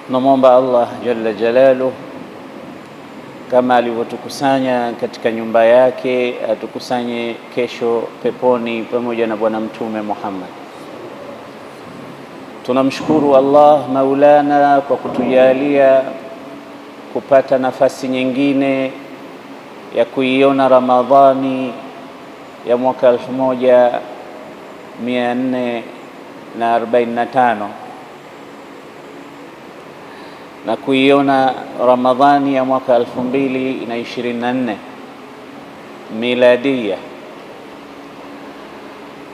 Tunamwomba Allah jalla jalaluhu kama alivyotukusanya katika nyumba yake atukusanye kesho peponi pamoja na bwana mtume Muhammad. Tunamshukuru Allah Maulana kwa kutujalia kupata nafasi nyingine ya kuiona Ramadhani ya mwaka 1445 na kuiona Ramadhani ya mwaka 2024 miladia,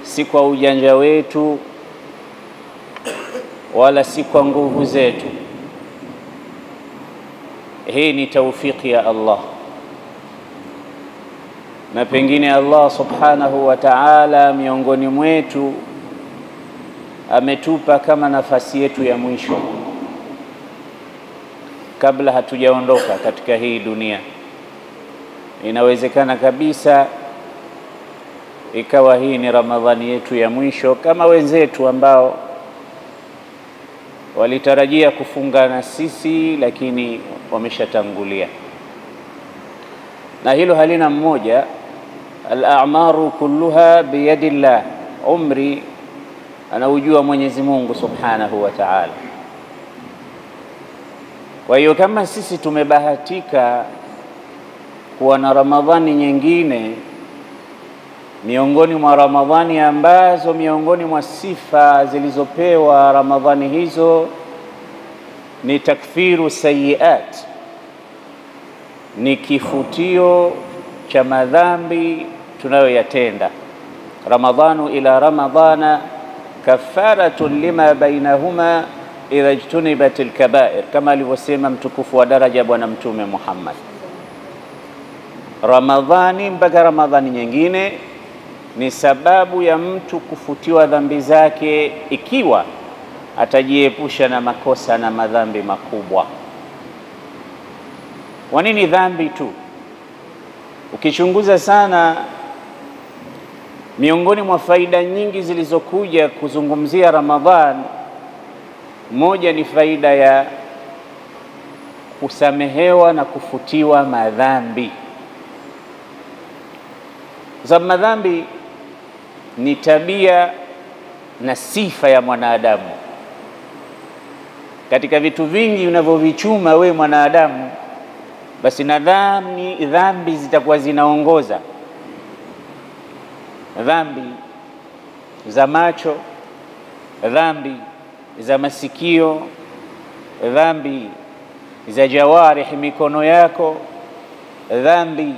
si kwa ujanja wetu wala si kwa nguvu zetu. Hii ni taufiki ya Allah, na pengine Allah subhanahu wa ta'ala miongoni mwetu ametupa kama nafasi yetu ya mwisho kabla hatujaondoka katika hii dunia. Inawezekana kabisa ikawa hii ni Ramadhani yetu ya mwisho, kama wenzetu ambao walitarajia kufunga na sisi lakini wameshatangulia, na hilo halina mmoja. Al-a'maru kulluha biyadillah, umri anaujua Mwenyezi Mungu subhanahu wa ta'ala. Kwa hiyo kama sisi tumebahatika kuwa na Ramadhani nyingine miongoni mwa Ramadhani ambazo miongoni mwa sifa zilizopewa Ramadhani hizo ni takfiru sayiat, ni kifutio cha madhambi tunayoyatenda. Ramadhanu ila Ramadhana kafaratun lima bainahuma idha ijtunibatil kabair, kama alivyosema mtukufu wa daraja bwana mtume Muhammad. Ramadhani mpaka Ramadhani nyingine ni sababu ya mtu kufutiwa dhambi zake ikiwa atajiepusha na makosa na madhambi makubwa. Kwa nini dhambi tu? Ukichunguza sana, miongoni mwa faida nyingi zilizokuja kuzungumzia Ramadhan, moja ni faida ya kusamehewa na kufutiwa madhambi. Kwa sababu madhambi ni tabia na sifa ya mwanadamu. Katika vitu vingi unavyovichuma we mwanadamu, basi nadhani dhambi zitakuwa zinaongoza. Dhambi za macho, dhambi za masikio, dhambi za jawarih, mikono yako, dhambi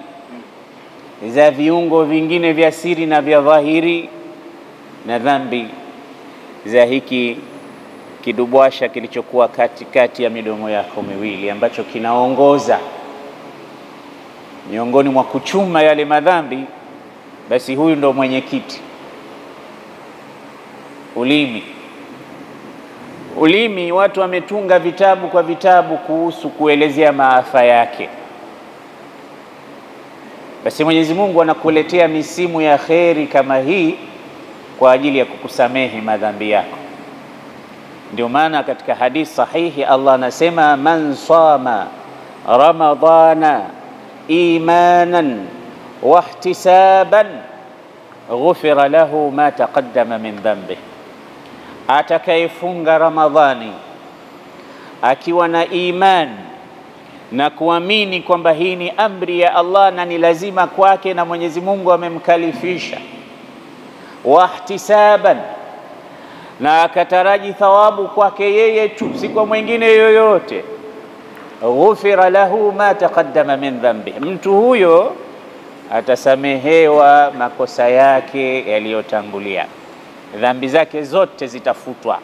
za viungo vingine vya siri na vya dhahiri, na dhambi za hiki kidubwasha kilichokuwa katikati ya midomo yako miwili ambacho kinaongoza miongoni mwa kuchuma yale madhambi. Basi huyu ndo mwenyekiti. Ulimi watu wametunga vitabu kwa vitabu kuhusu kuelezea maafa yake. Basi Mwenyezi Mungu anakuletea misimu ya kheri kama hii kwa ajili ya kukusamehe madhambi yako. Ndio maana katika hadithi sahihi Allah anasema, man sama ramadhana imanan wahtisaban ghufira lahu ma taqaddama min dhanbi, atakayefunga Ramadhani akiwa na imani na kuamini kwamba hii ni amri ya Allah na ni lazima kwake na Mwenyezi Mungu amemkalifisha, wahtisaban, na akataraji thawabu kwake yeye tu, si kwa mwingine yoyote, ghufira lahu ma taqaddama min dhanbi, mtu huyo atasamehewa makosa yake yaliyotangulia, dhambi zake zote zitafutwa.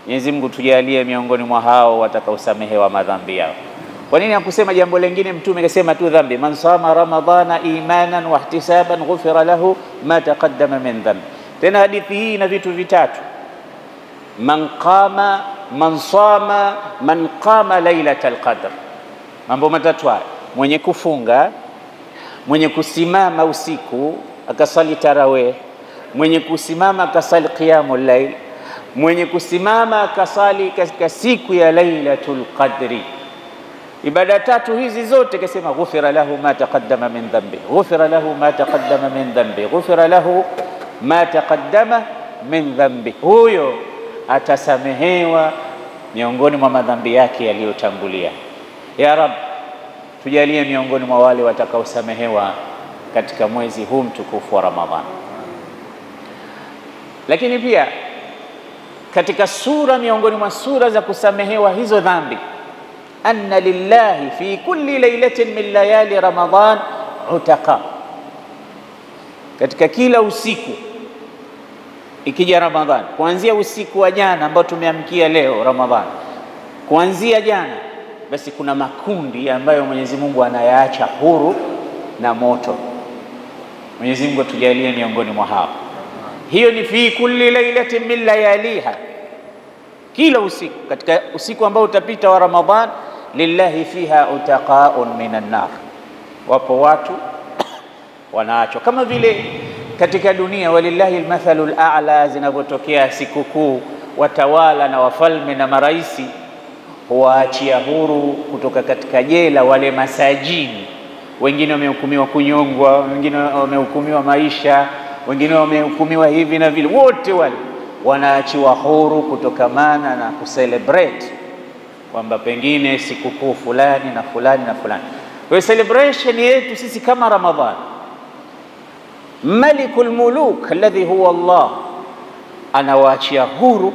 Mwenyezi Mungu tujalie miongoni mwa hao watakaosamehewa madhambi yao. Kwa nini hakusema jambo lingine? Mtume akasema tu dhambi, man sama ramadhana imanan wahtisaban ghufira lahu ma taqaddama min dhanbi. Tena hadithi hii ina vitu vitatu: man qama lailatal qadr. Mambo matatu haya: mwenye kufunga, mwenye kusimama usiku akasali tarawih, mwenye kusimama akasali qiyamul layl, mwenye kusimama akasali katika siku ya Lailatul Qadri. Ibada tatu hizi zote kasema ghufira lahu ma taqaddama min dhanbi, ghufira lahu ma taqaddama min dhanbi, ghufira lahu ma taqaddama min dhanbi. Huyo atasamehewa miongoni mwa madhambi yake yaliyotangulia. Ya Rab, tujalie miongoni mwa wale watakaosamehewa katika mwezi huu mtukufu wa Ramadhani. Lakini pia katika sura miongoni mwa sura za kusamehewa hizo dhambi, anna lillahi fi kulli laylatin min layali Ramadhan utaqa, katika kila usiku ikija Ramadhan, kuanzia usiku wa jana ambao tumeamkia leo Ramadhan, kuanzia jana, basi kuna makundi ambayo Mwenyezi Mungu anayaacha huru na moto. Mwenyezi Mungu atujalie miongoni mwa hao. Hiyo ni fi kulli laylatin min layaliha, kila usiku, katika usiku ambao utapita wa Ramadhan, lillahi fiha utaqaun minan nar, wapo watu wanaachwa. Kama vile katika dunia walillahi almathalul a'la, zinapotokea sikukuu, watawala na wafalme na maraisi huwaachia huru kutoka katika jela wale masajini. Wengine wamehukumiwa kunyongwa, wengine wamehukumiwa maisha, wengine wamehukumiwa hivi na vile, wote wale wanaachiwa huru kutokamana na kucelebrate kwamba pengine sikukuu fulani na fulani na fulani. Kwa celebration yetu sisi kama Ramadhan, Malikul Muluk alladhi huwa Allah anawaachia huru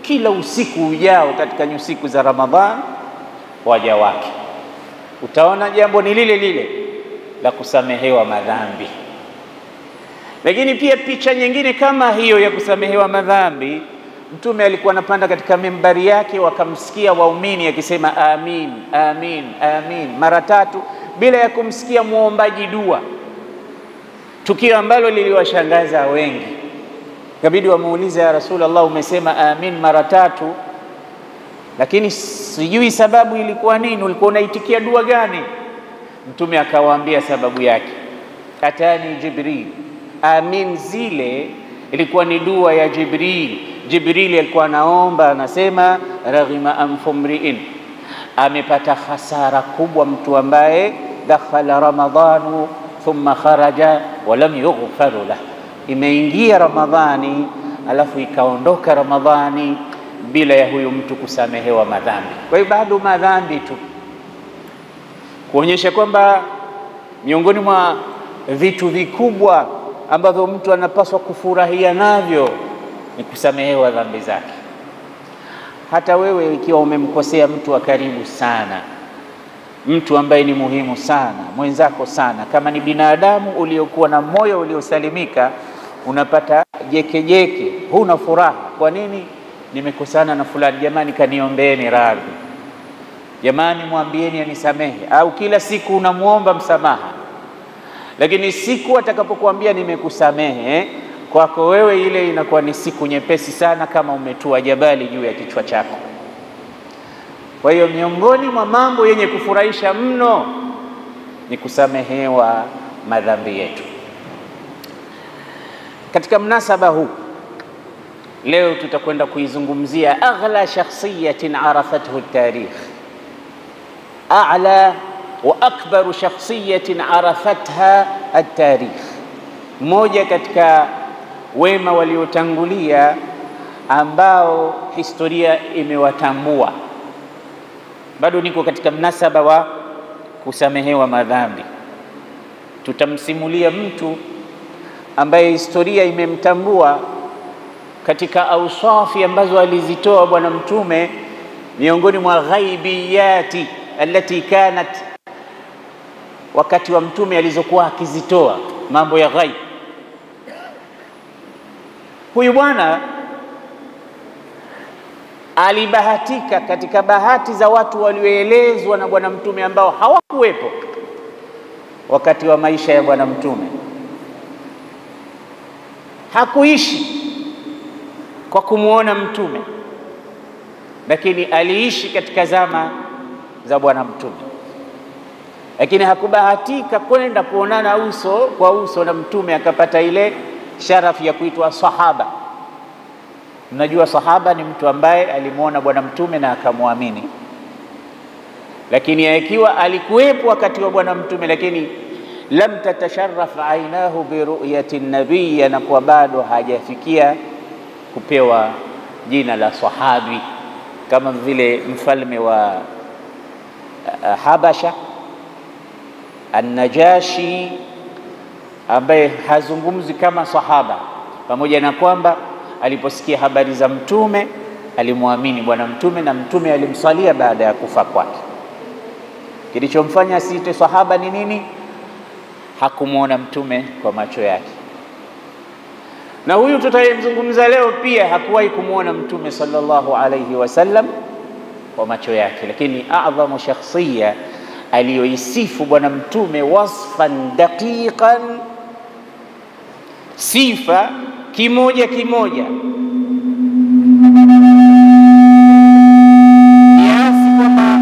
kila usiku ujao katika nyusiku za Ramadhan waja wake. Utaona jambo ni lile lile la kusamehewa madhambi. Lakini pia picha nyingine kama hiyo ya kusamehewa madhambi, Mtume alikuwa anapanda katika mimbari yake, wakamsikia waumini akisema amin amin amin mara 3 bila ya kumsikia muombaji dua, tukio ambalo liliwashangaza wengi. Kabidi wamuulize, ya Rasulullah, umesema amin mara 3 lakini sijui sababu ilikuwa nini, ulikuwa unaitikia dua gani? Mtume akawaambia sababu yake, atani Jibril. Amin zile ilikuwa ni dua ya Jibril. Jibril alikuwa anaomba, anasema raghima anfumriin, amepata hasara kubwa mtu ambaye dakhala Ramadhanu thumma kharaja wa lam yughfar lahu, imeingia Ramadhani alafu ikaondoka Ramadhani bila ya huyu mtu kusamehewa madhambi. Kwa hiyo bado madhambi tu, kuonyesha kwamba miongoni mwa vitu vikubwa ambavyo mtu anapaswa kufurahia navyo ni kusamehewa dhambi zake. Hata wewe ikiwa umemkosea mtu wa karibu sana, mtu ambaye ni muhimu sana, mwenzako sana, kama ni binadamu uliokuwa na moyo uliosalimika, unapata jeke, huna furaha. Kwa nini? Nimekosana na fulani, jamani kaniombeeni radhi, jamani mwambieni anisamehe. Au kila siku unamuomba msamaha, lakini siku atakapokuambia nimekusamehe, kwako wewe ile inakuwa ni siku nyepesi sana, kama umetua jabali juu ya kichwa chako. Kwa hiyo miongoni mwa mambo yenye kufurahisha mno ni kusamehewa madhambi yetu. Katika mnasaba huu leo tutakwenda kuizungumzia aghla shakhsiyatin arafathu at-tarikh, a'la wa akbaru shakhsiyatin arafatha at-tarikh, mmoja katika wema waliotangulia ambao historia imewatambua. Bado niko katika mnasaba wa kusamehewa madhambi. Tutamsimulia mtu ambaye historia imemtambua katika ausafi ambazo alizitoa Bwana Mtume, miongoni mwa ghaibiyati allati kanat, wakati wa Mtume alizokuwa akizitoa mambo ya ghaib. Huyu bwana alibahatika katika bahati za watu walioelezwa na Bwana Mtume ambao hawakuwepo wakati wa maisha ya Bwana Mtume. Hakuishi kwa kumuona Mtume, lakini aliishi katika zama za Bwana Mtume, lakini hakubahatika kwenda kuonana uso kwa uso na Mtume akapata ile sharafu ya kuitwa sahaba. Mnajua sahaba ni mtu ambaye alimuona bwana mtume na akamwamini, lakini ikiwa alikuwepo wakati wa bwana mtume lakini lam tatasharraf ainahu bi ru'yati an-nabiy, anakuwa bado hajafikia kupewa jina la sahabi, kama vile mfalme wa Habasha An-Najashi ambaye hazungumzi kama sahaba, pamoja na kwamba aliposikia habari za mtume alimwamini bwana mtume na mtume alimsalia baada ya kufa kwake. Kilichomfanya asiite sahaba ni nini? Hakumuona mtume kwa macho yake. Na huyu tutayemzungumza leo pia hakuwahi kumuona mtume sallallahu alayhi wasallam kwa macho yake, lakini a'dhamu shakhsiya aliyoisifu bwana mtume wasfan daqiqan, sifa kimoja kimoja, kiasi kwamba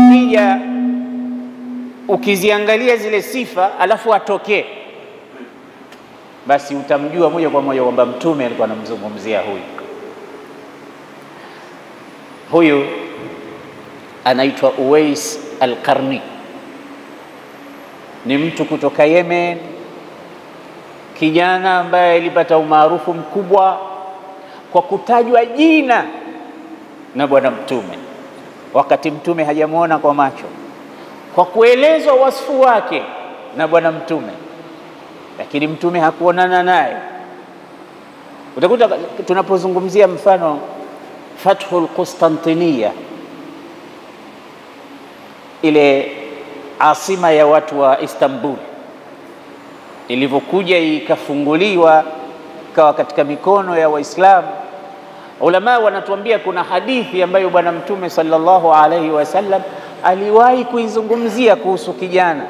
ukija ukiziangalia zile sifa alafu atokee, basi utamjua moja kwa moja kwamba mtume alikuwa anamzungumzia huyu. Huyu anaitwa Uwais al-Qarni, ni mtu kutoka Yemen, kijana ambaye alipata umaarufu mkubwa kwa kutajwa jina na bwana mtume wakati mtume hajamuona kwa macho, kwa kuelezwa wasfu wake na bwana mtume, lakini mtume hakuonana naye. Utakuta tunapozungumzia mfano Fathul Qustantiniya, ile asima ya watu wa Istanbul, ilivyokuja ikafunguliwa kawa katika mikono ya Waislamu, ulama wanatuambia kuna hadithi ambayo bwana mtume sallallahu alaihi wasallam aliwahi kuizungumzia kuhusu kijana,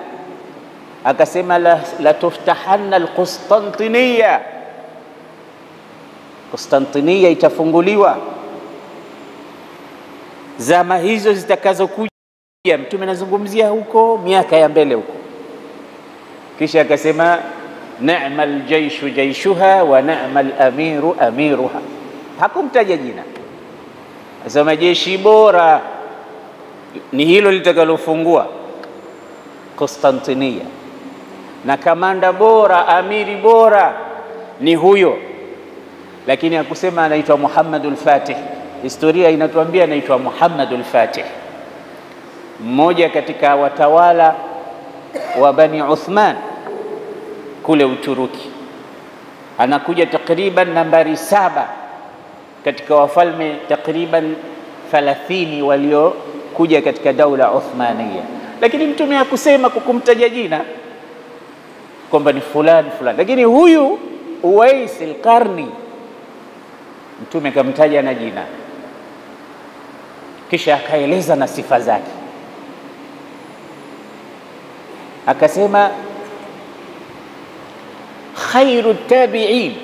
akasema la tuftahanna al-Qustantiniya, Qustantiniya itafunguliwa zama hizo zitakazokuja. Mtume anazungumzia huko miaka ya mbele huko, kisha akasema ni'mal jayshu jayshuha wa ni'mal amiru amiruha. Hakumtaja jina, asema jeshi bora ni hilo litakalofungua Konstantinia, na kamanda bora, amiri bora ni huyo, lakini hakusema anaitwa Muhammadul Fatih. Historia inatuambia anaitwa Muhammadul Fatih, mmoja katika watawala wa Bani Uthman kule Uturuki. Anakuja takriban nambari 7 katika wafalme takriban 30 waliokuja katika daula Uthmania, lakini mtume hakusema kukumtaja jina kwamba ni fulani fulani, lakini huyu Uwais al-Qarni mtume kamtaja na jina, kisha akaeleza na sifa zake, akasema khairu tabi'in,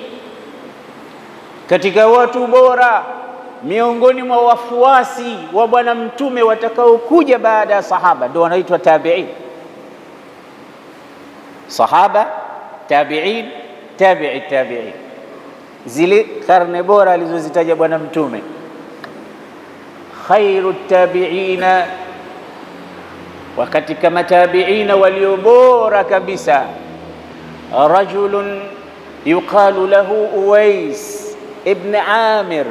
katika watu bora miongoni mwa wafuasi wa bwana mtume watakaokuja baada ya sahaba ndio wanaitwa tabi'in. Sahaba, tabi'in, tabi'i tabi'in, zile karne bora alizozitaja bwana mtume. Khairu tabi'ina, wakati kama tabi'ina walio bora kabisa, rajulun yuqalu lahu Uwais ibn Amir,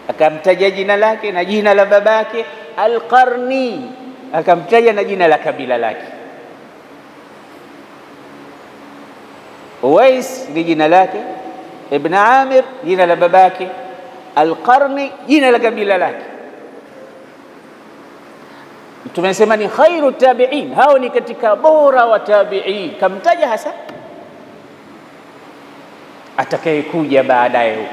akamtaja jina lake na jina la babake, al-Qarni akamtaja na jina la kabila lake. Uwais ni jina lake, Ibn Amir jina la babake, al-Qarni jina la kabila lake. Tumesema ni khairu tabi'in, hao ni katika bora wa tabi'in. Kamtaja hasa atakayekuja baadaye huko,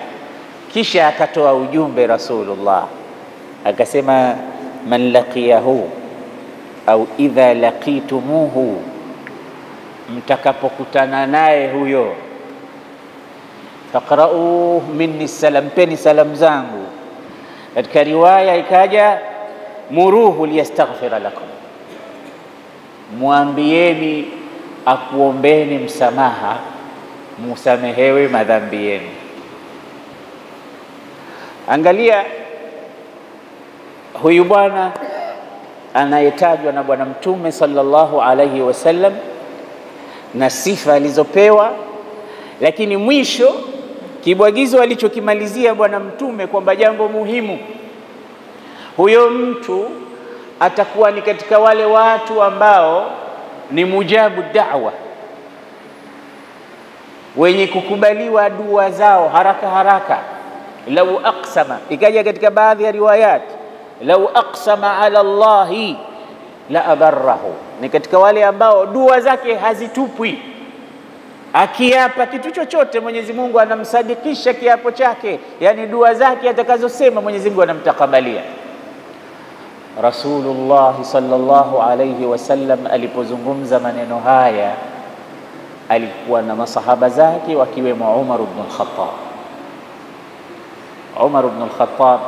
kisha akatoa ujumbe Rasulullah akasema man laqiyahu au idha laqitumuhu, mtakapokutana naye huyo, faqra'u minni salam, peni salam zangu. Katika riwaya ikaja muruhu liyastaghfira lakum, mwambieni akuombeni msamaha, musamehewe madhambi yenu. Angalia huyu bwana anayetajwa na Bwana Mtume sallallahu alaihi wasallam na sifa alizopewa, lakini mwisho kibwagizo alichokimalizia Bwana Mtume kwamba jambo muhimu, huyo mtu atakuwa ni katika wale watu ambao ni mujabu da'wa, wenye kukubaliwa dua zao haraka haraka. Lau aqsama, ikaja katika baadhi ya riwayat, lau aqsama ala Allahi la abarrahu, ni katika wale ambao dua zake hazitupwi. Akiapa kitu chochote Mwenyezi Mungu anamsadikisha kiapo chake, yani dua zake atakazosema Mwenyezi Mungu anamtakabalia. Rasulullah sallallahu alayhi wasallam alipozungumza maneno haya alikuwa na masahaba zake wakiwemo Umar ibn al-Khattab. Umar ibn al-Khattab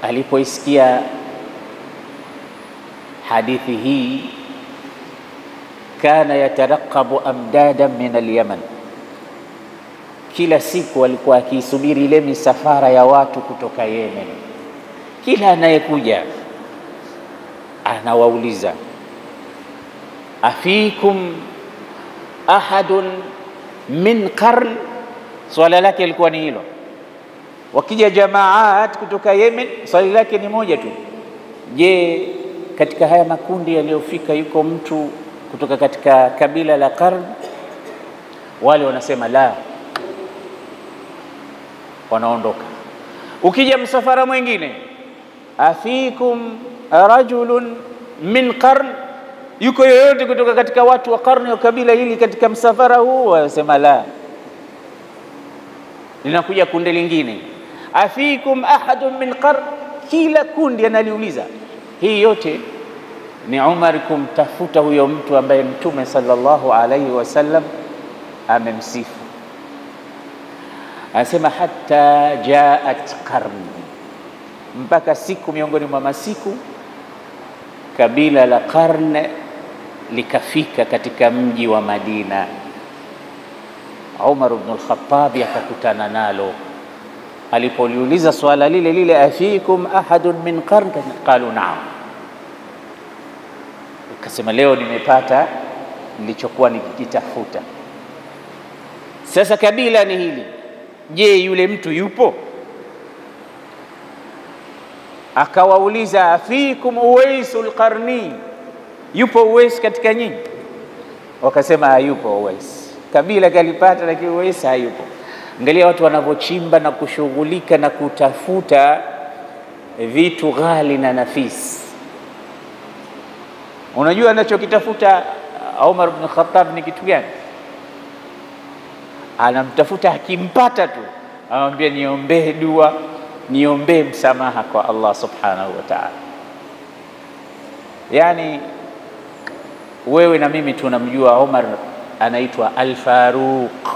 alipoisikia hadithi hii, kana yatarakabu amdadan min al-Yaman, kila siku alikuwa akisubiri ile misafara ya watu kutoka Yemen. Kila anayekuja anawauliza, afikum ahadun min qarn? Swala lake lilikuwa ni hilo. Wakija jamaat kutoka Yemen, swali lake ni moja tu, je, katika haya makundi yaliyofika yuko mtu kutoka katika kabila la Qarn? Wale wanasema la, wanaondoka. Ukija msafara mwingine, afikum rajulun min Qarn? Yuko yoyote kutoka katika watu wa karne wa kabila hili katika msafara huu? Wanasema la. Linakuja kundi lingine, afikum ahadun min Qarn? Kila kundi analiuliza. Hii yote ni Umar kumtafuta huyo mtu ambaye Mtume sallallahu alaihi wasallam amemsifu. Anasema hatta jaat Qarn, mpaka siku miongoni mwa masiku kabila la Qarn likafika katika mji wa Madina. Umar ibn al-Khattab akakutana nalo. Alipoliuliza swala lile lile, afikum ahadun min Qarn? Qalu na'am. Akasema leo nimepata nilichokuwa nikikitafuta. Sasa kabila ni hili, je, yule mtu yupo? Akawauliza, afikum Uwaisul Qarni? Yupo Uwais katika nyinyi? Wakasema hayupo Uwais. Kabila kalipata lakini Uwais hayupo. Angalia watu wanavyochimba na kushughulika na kutafuta vitu ghali na nafisi. Unajua anachokitafuta Umar ibn Khattab ni kitu gani? Anamtafuta, akimpata tu anamwambia niombee dua, niombee msamaha kwa Allah subhanahu wa ta'ala. Yani wewe na mimi tunamjua Umar anaitwa Al-Faruq,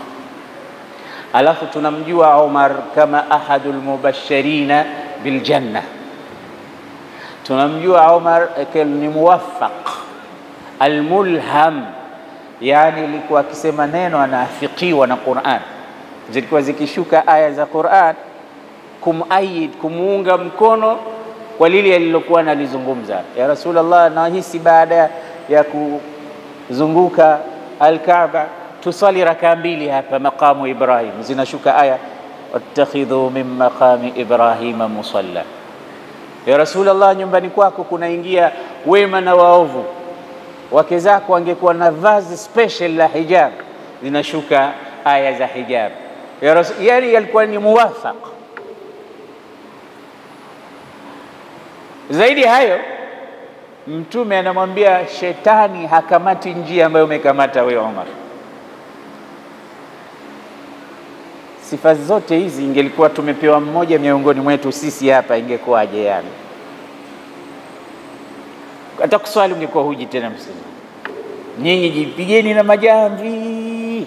alafu tunamjua Umar kama ahadul mubashirina bil janna. Tunamjua Umar ni muwaffaq al-mulham, yani alikuwa akisema neno anaafikiwa na Qur'an. Zilikuwa zikishuka aya za Qur'an kumaid, kumuunga mkono kwa lile alilokuwa analizungumza. Ya Rasulullah, nahisi baada ya kuzunguka al-Kaaba tusali raka mbili hapa maqamu Ibrahim, zinashuka aya wattakhidhu min maqami Ibrahim musalla. Ya Rasulullah, nyumbani kwako kunaingia wema na waovu, wake zako wangekuwa na vazi special la hijab, zinashuka aya za hijab. Ya Rasul, yani alikuwa ni muwafaq. Zaidi hayo, Mtume anamwambia shetani hakamati njia ambayo umekamata wewe Umar. Sifa zote hizi ingelikuwa tumepewa mmoja miongoni mwetu sisi hapa, ingekuwaje? Yani hata kuswali ungekuwa huji tena msema, nyinyi jipigeni na majamvi,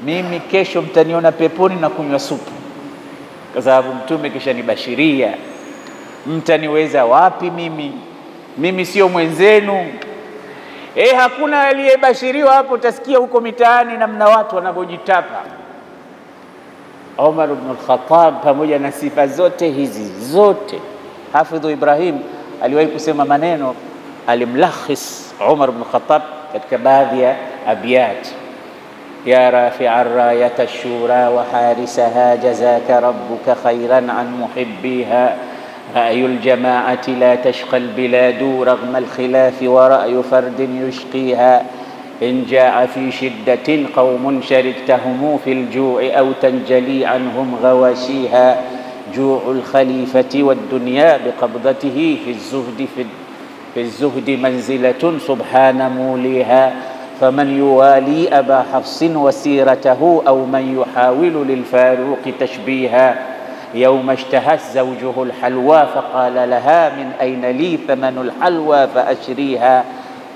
mimi kesho mtaniona peponi na kunywa supu, kwa sababu Mtume kisha nibashiria. Mtaniweza wapi mimi sio mwenzenu. Hakuna aliyebashiriwa hapo. Utasikia huko mitaani namna watu wanavyojitapa. Umar ibn al-Khattab pamoja na sifa zote hizi zote, Hafidhu Ibrahim aliwahi kusema maneno, alimlakhis Umar ibn al-Khattab katika baadhi ya abyat: ya rafi'a rayata ash-shura wa harisaha jazaka rabbuka khairan an muhibbiha رأي الجماعة لا تشقى البلاد رغم الخلاف ورأي فرد يشقيها إن جاء في شدة قوم شركتهم في الجوع أو تنجلي عنهم غواشيها جوع الخليفة والدنيا بقبضته في الزهد منزلة سبحان موليها فمن يوالي أبا حفص وسيرته أو من يحاول للفاروق تشبيها يوم اشتهت زوجه الحلوى فقال لها من أين لي ثمن الحلوى فأشريها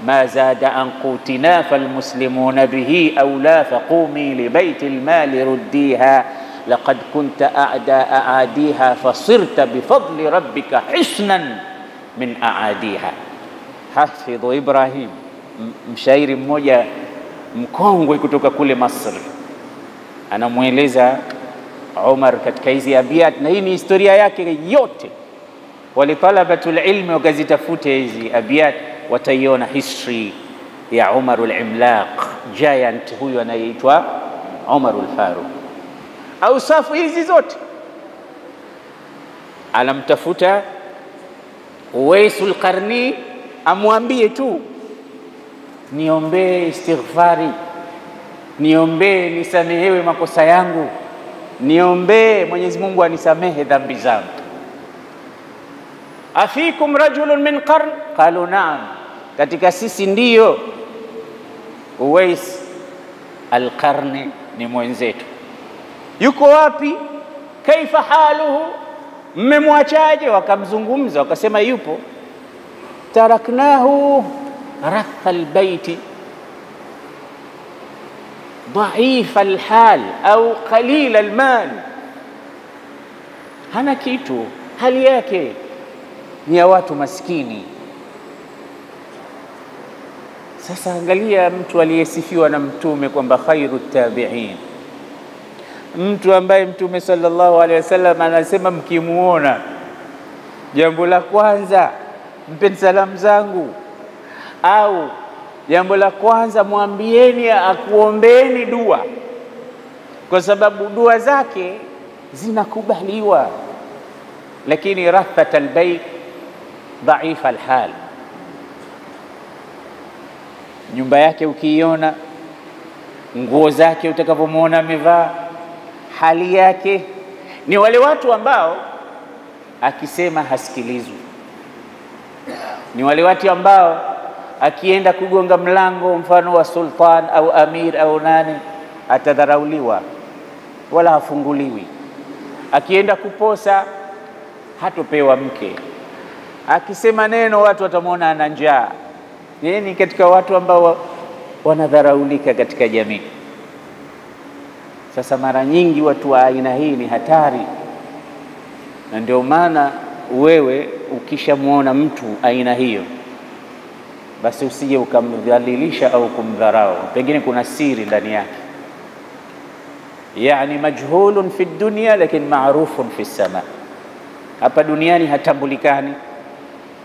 ما زاد عن قوتنا فالمسلمون به أولى فقومي لبيت المال رديها لقد كنت أعدى أعاديها فصرت بفضل ربك حسنا من أعاديها. Hafidhu Ibrahim, mshairi mmoja mkongwe kutoka kule Masri, anamweleza Umar katika hizi abiyat, na hii ni historia yake yote. Wali talabatul ilmi wakazitafute hizi abiyat, wataiona history ya Umar al-Imlaq, giant huyu anayeitwa Umar al-Faruq. Au safu hizi zote anamtafuta Uwaisul Qarni, amwambie tu niombee istighfari, niombee nisamehewe makosa yangu, niombee Mwenyezi Mungu anisamehe dhambi zangu. Afikum rajulun min qarn, qalu na'am, katika sisi ndiyo. Uwais al-Qarni ni mwenzetu. Yuko wapi? Kaifa haluhu, mmemwachaje? Wakamzungumza wakasema yupo. Taraknahu ratha albayti ضعيف الحال أو قليل المال, hana kitu, hali yake ni ya watu maskini. Sasa angalia mtu aliyesifiwa na Mtume kwamba khairu tabi'in, mtu ambaye Mtume sallallahu alaihi wasallam anasema mkimuona, jambo la kwanza mpeni salamu zangu, au jambo la kwanza mwambieni akuombeeni dua, kwa sababu dua zake zinakubaliwa. Lakini rathat albayt dhaifa alhal, nyumba yake ukiiona, nguo zake utakapomwona amevaa, hali yake ni wale watu ambao akisema hasikilizwi, ni wale watu ambao akienda kugonga mlango mfano wa sultan au amir au nani atadharauliwa wala hafunguliwi. Akienda kuposa hatopewa mke, akisema neno watu watamwona ana njaa. Ni katika watu ambao wanadharaulika katika jamii. Sasa mara nyingi watu wa aina hii ni hatari, na ndio maana wewe ukishamuona mtu aina hiyo, basi usije ukamdhalilisha au kumdharau, pengine kuna siri ndani yake. Yani majhulun fi dunya lakini maarufun fi sama, hapa duniani hatambulikani,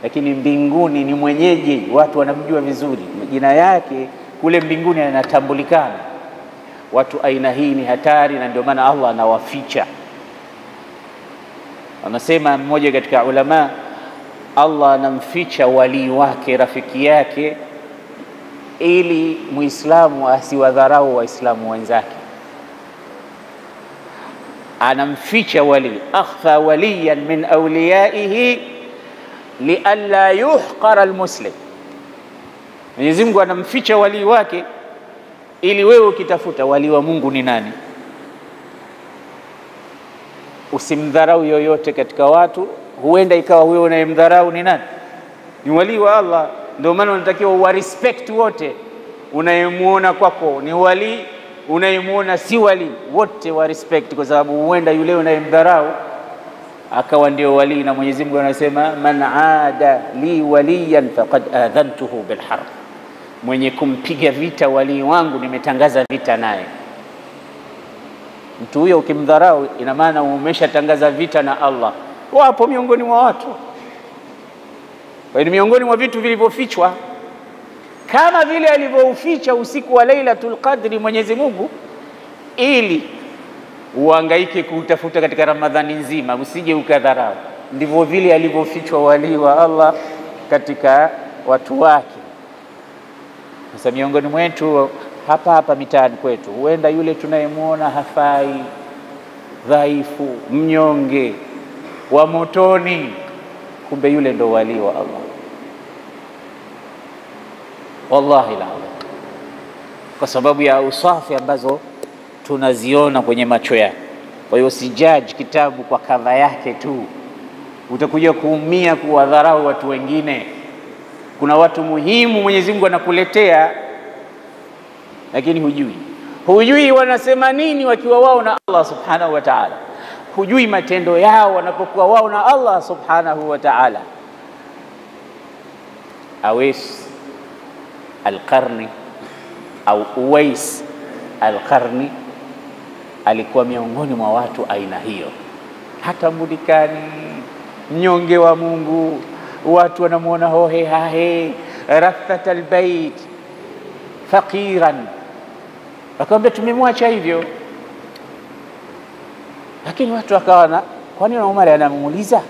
lakini mbinguni ni mwenyeji, watu wanamjua vizuri, jina yake kule mbinguni yanatambulikana. Watu aina hii ni hatari, na ndio maana Allah anawaficha. Anasema mmoja katika ulama, Allah anamficha wali wake, rafiki yake, ili Muislamu asiwadharau Waislamu wenzake. Anamficha wali, akhfa waliyan min awliyaihi lialla yuhqara almuslim. Mwenyezi Mungu anamficha wali wake ili wewe ukitafuta wali wa Mungu ni nani, usimdharau yoyote katika watu. Huenda ikawa wewe unayemdharau ni nani? Ni wali wa Allah. Ndio maana unatakiwa uwa respect wote. Unayemuona kwako ni wali, unayemuona si wali, wote wa respect, kwa sababu huenda yule unayemdharau akawa ndio wali. Na Mwenyezi Mungu anasema man aada li waliyan faqad adhantuhu bil harb, mwenye kumpiga vita wali wangu nimetangaza vita naye. Mtu huyo ukimdharau, ina maana umeshatangaza vita na Allah. Wapo miongoni mwa watu, kwa hiyo miongoni mwa vitu vilivyofichwa, kama vile alivyouficha usiku wa Lailatul Qadri Mwenyezi Mungu, ili uhangaike kutafuta katika Ramadhani nzima, usije ukadharau. Ndivyo vile alivyofichwa wali wa Allah katika watu wake. Sasa miongoni mwetu hapa mitaani kwetu, huenda yule tunayemwona hafai, dhaifu, mnyonge, wa motoni, kumbe yule ndo wali wa Allah. Wallahi la, kwa sababu ya usafi ambazo tunaziona kwenye macho yake. Kwa hiyo usijaji kitabu kwa kadha yake tu, utakuja kuumia kuwadharau watu wengine. Kuna watu muhimu Mwenyezi Mungu anakuletea, lakini hujui wanasema nini wakiwa wao na Allah Subhanahu wa Ta'ala. Hujui matendo yao wanapokuwa wao na Allah Subhanahu wa Ta'ala. Awais al-Qarni au Uwais al-Qarni alikuwa miongoni mwa watu aina hiyo. Hata mudikani, mnyonge wa Mungu, watu wanamuona hohe hahe, rathat albayt, faqiran. Akamwambia tumemwacha hivyo. Lakini watu wakaona, kwani Umar anamuuliza?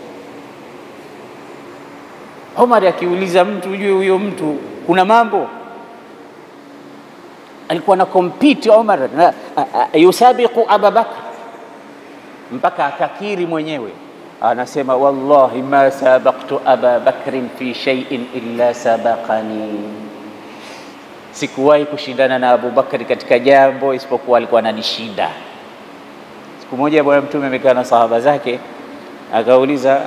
Umar akiuliza mtu, ujue huyo mtu kuna mambo. Alikuwa na compete Umar, yusabiqu Abu Bakr, mpaka akakiri mwenyewe, anasema wallahi ma sabaqtu Aba Bakrin fi shay'in illa sabaqani, sikuwahi kushindana na Abu Bakari katika jambo isipokuwa alikuwa ananishinda. Siku moja bwana Mtume amekaa na sahaba zake, akauliza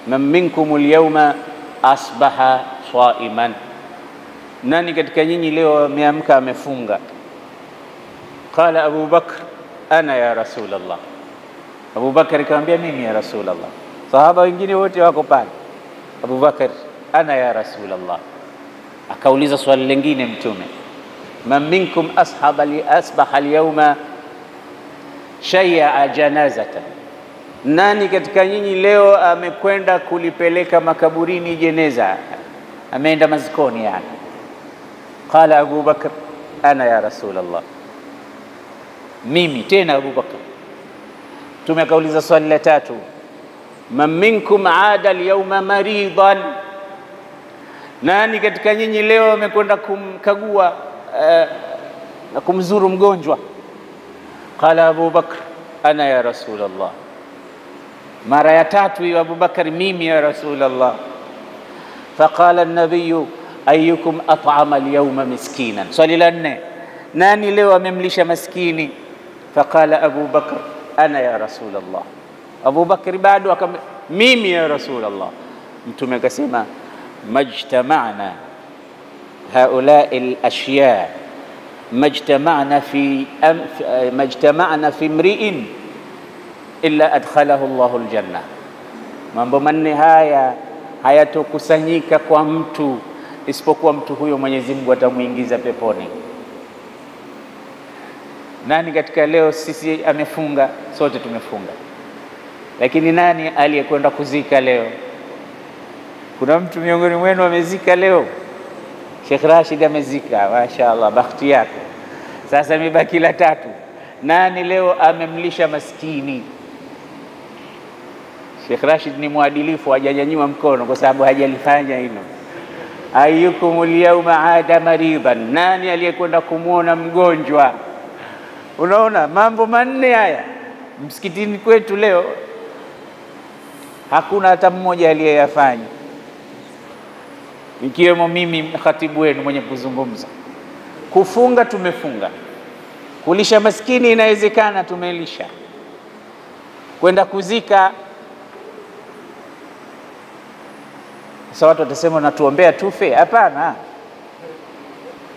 man minkum al-yawma asbaha saiman, nani katika nyinyi leo ameamka amefunga? Qala Abu Bakr ana ya Rasulullah. Abu Bakar akamwambia mimi ya Rasulullah. Sahaba wengine wote wako pale. Abu Bakar ana ya Rasulullah. Akauliza swali lingine Mtume, man minkum asbaha al-yawma shay'a janazatan, nani katika nyinyi leo amekwenda kulipeleka makaburini jeneza, ameenda mazikoni yani? Qala Abu Bakr ana ya Rasulullah, mimi tena Abu Bakr. Mtume akauliza swali la tatu, man minkum aada al-yawma maridan, nani katika nyinyi leo amekwenda kumkagua na kumzuru mgonjwa? Qala Abu Bakr ana ya Rasulullah. Mara ya tatu hiyo Abu Bakr, mimi ya Rasulullah. Faqala an-nabiy ayyukum at'ama al-yawma miskinan. Swali la nne, nani leo amemlisha maskini? Faqala Abu Bakr ana ya Rasulullah. Abu Bakr bado mimi ya Rasulullah. Mtume akasema majtama'na haula'i al-ashya majtama'na fi imri'in illa adkhalahu Allahu al-janna. Mambo manne haya hayatokusanyika kwa mtu isipokuwa mtu huyo Mwenyezi Mungu atamuingiza peponi. Nani katika leo sisi amefunga? Sote tumefunga. Lakini nani aliyekwenda kuzika leo? Kuna mtu miongoni mwenu amezika leo? Sheikh Rashid amezika, mashaallah, bahati yako. Sasa imebaki la tatu, nani leo amemlisha maskini? Sheikh Rashid ni mwadilifu, hajanyanyua mkono kwa sababu hajalifanya hilo. Ayyukumul yawma aada maridan, nani aliyekwenda kumuona mgonjwa? Unaona mambo manne haya msikitini kwetu leo hakuna hata mmoja aliyeyafanya, ikiwemo mimi khatibu wenu mwenye kuzungumza. Kufunga tumefunga, kulisha maskini inawezekana tumelisha, kwenda kuzika. Sasa watu watasema natuombea tufe. Hapana,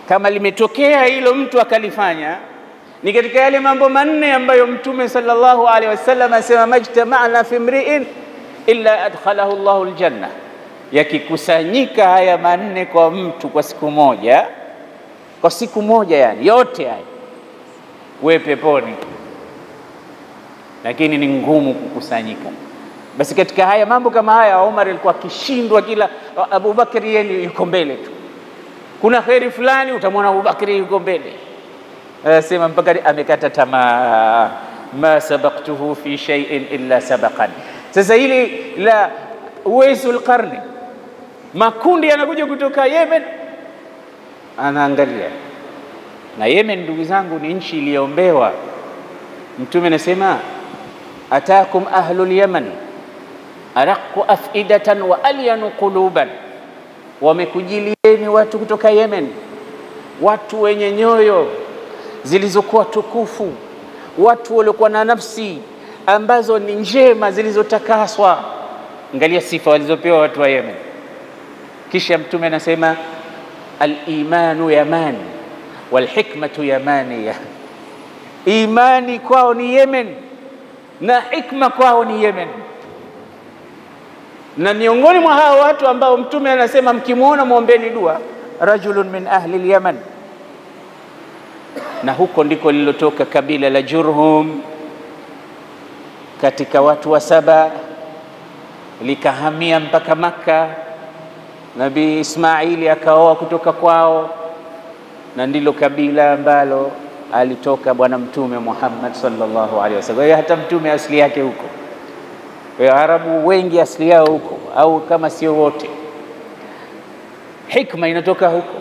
kama limetokea hilo mtu akalifanya, ni katika yale mambo manne ambayo Mtume sallallahu alaihi wasallam asema majtama'na fi imri'in illa adkhalahu Allahu aljanna. Yakikusanyika haya manne kwa mtu kwa siku moja, yani yote haya, wewe peponi. lakini ni ngumu kukusanyika. Basi katika haya mambo kama haya Umar alikuwa akishindwa, kila Abu Bakr yeye yuko mbele tu. Kuna khairi fulani utamwona Abu Bakr yuko mbele. Sema mpaka amekata tamaa, ma sabaqtuhu fi shay'in illa sabaqan. Sasa hili la Uwaisul Qarni, makundi yanakuja kutoka Yemen, anaangalia. Na Yemen ndugu zangu ni nchi iliyoombewa. Mtume anasema atakum ahlul Yaman araqu afidatan wa alyanu quluban, wamekujilieni watu kutoka Yemen, watu wenye nyoyo zilizokuwa tukufu, watu waliokuwa na nafsi ambazo ni njema zilizotakaswa. Angalia sifa walizopewa watu wa Yemen. Kisha Mtume anasema al-imanu yaman wal hikmatu yamaniya, imani kwao ni Yemen na hikma kwao ni Yemen. Na miongoni mwa hao watu ambao Mtume anasema mkimuona muombeeni dua, rajulun min ahli al-Yaman. Na huko ndiko lilotoka kabila la Jurhum katika watu wa Saba, likahamia mpaka Makka. Nabii Ismaili akaoa kutoka kwao, na ndilo kabila ambalo alitoka bwana Mtume Muhammad sallallahu alaihi wasallam. Kwa hiyo hata Mtume asili yake huko. Kwa hiyo Arabu wengi asili yao huko, au kama sio wote. Hikma inatoka huko,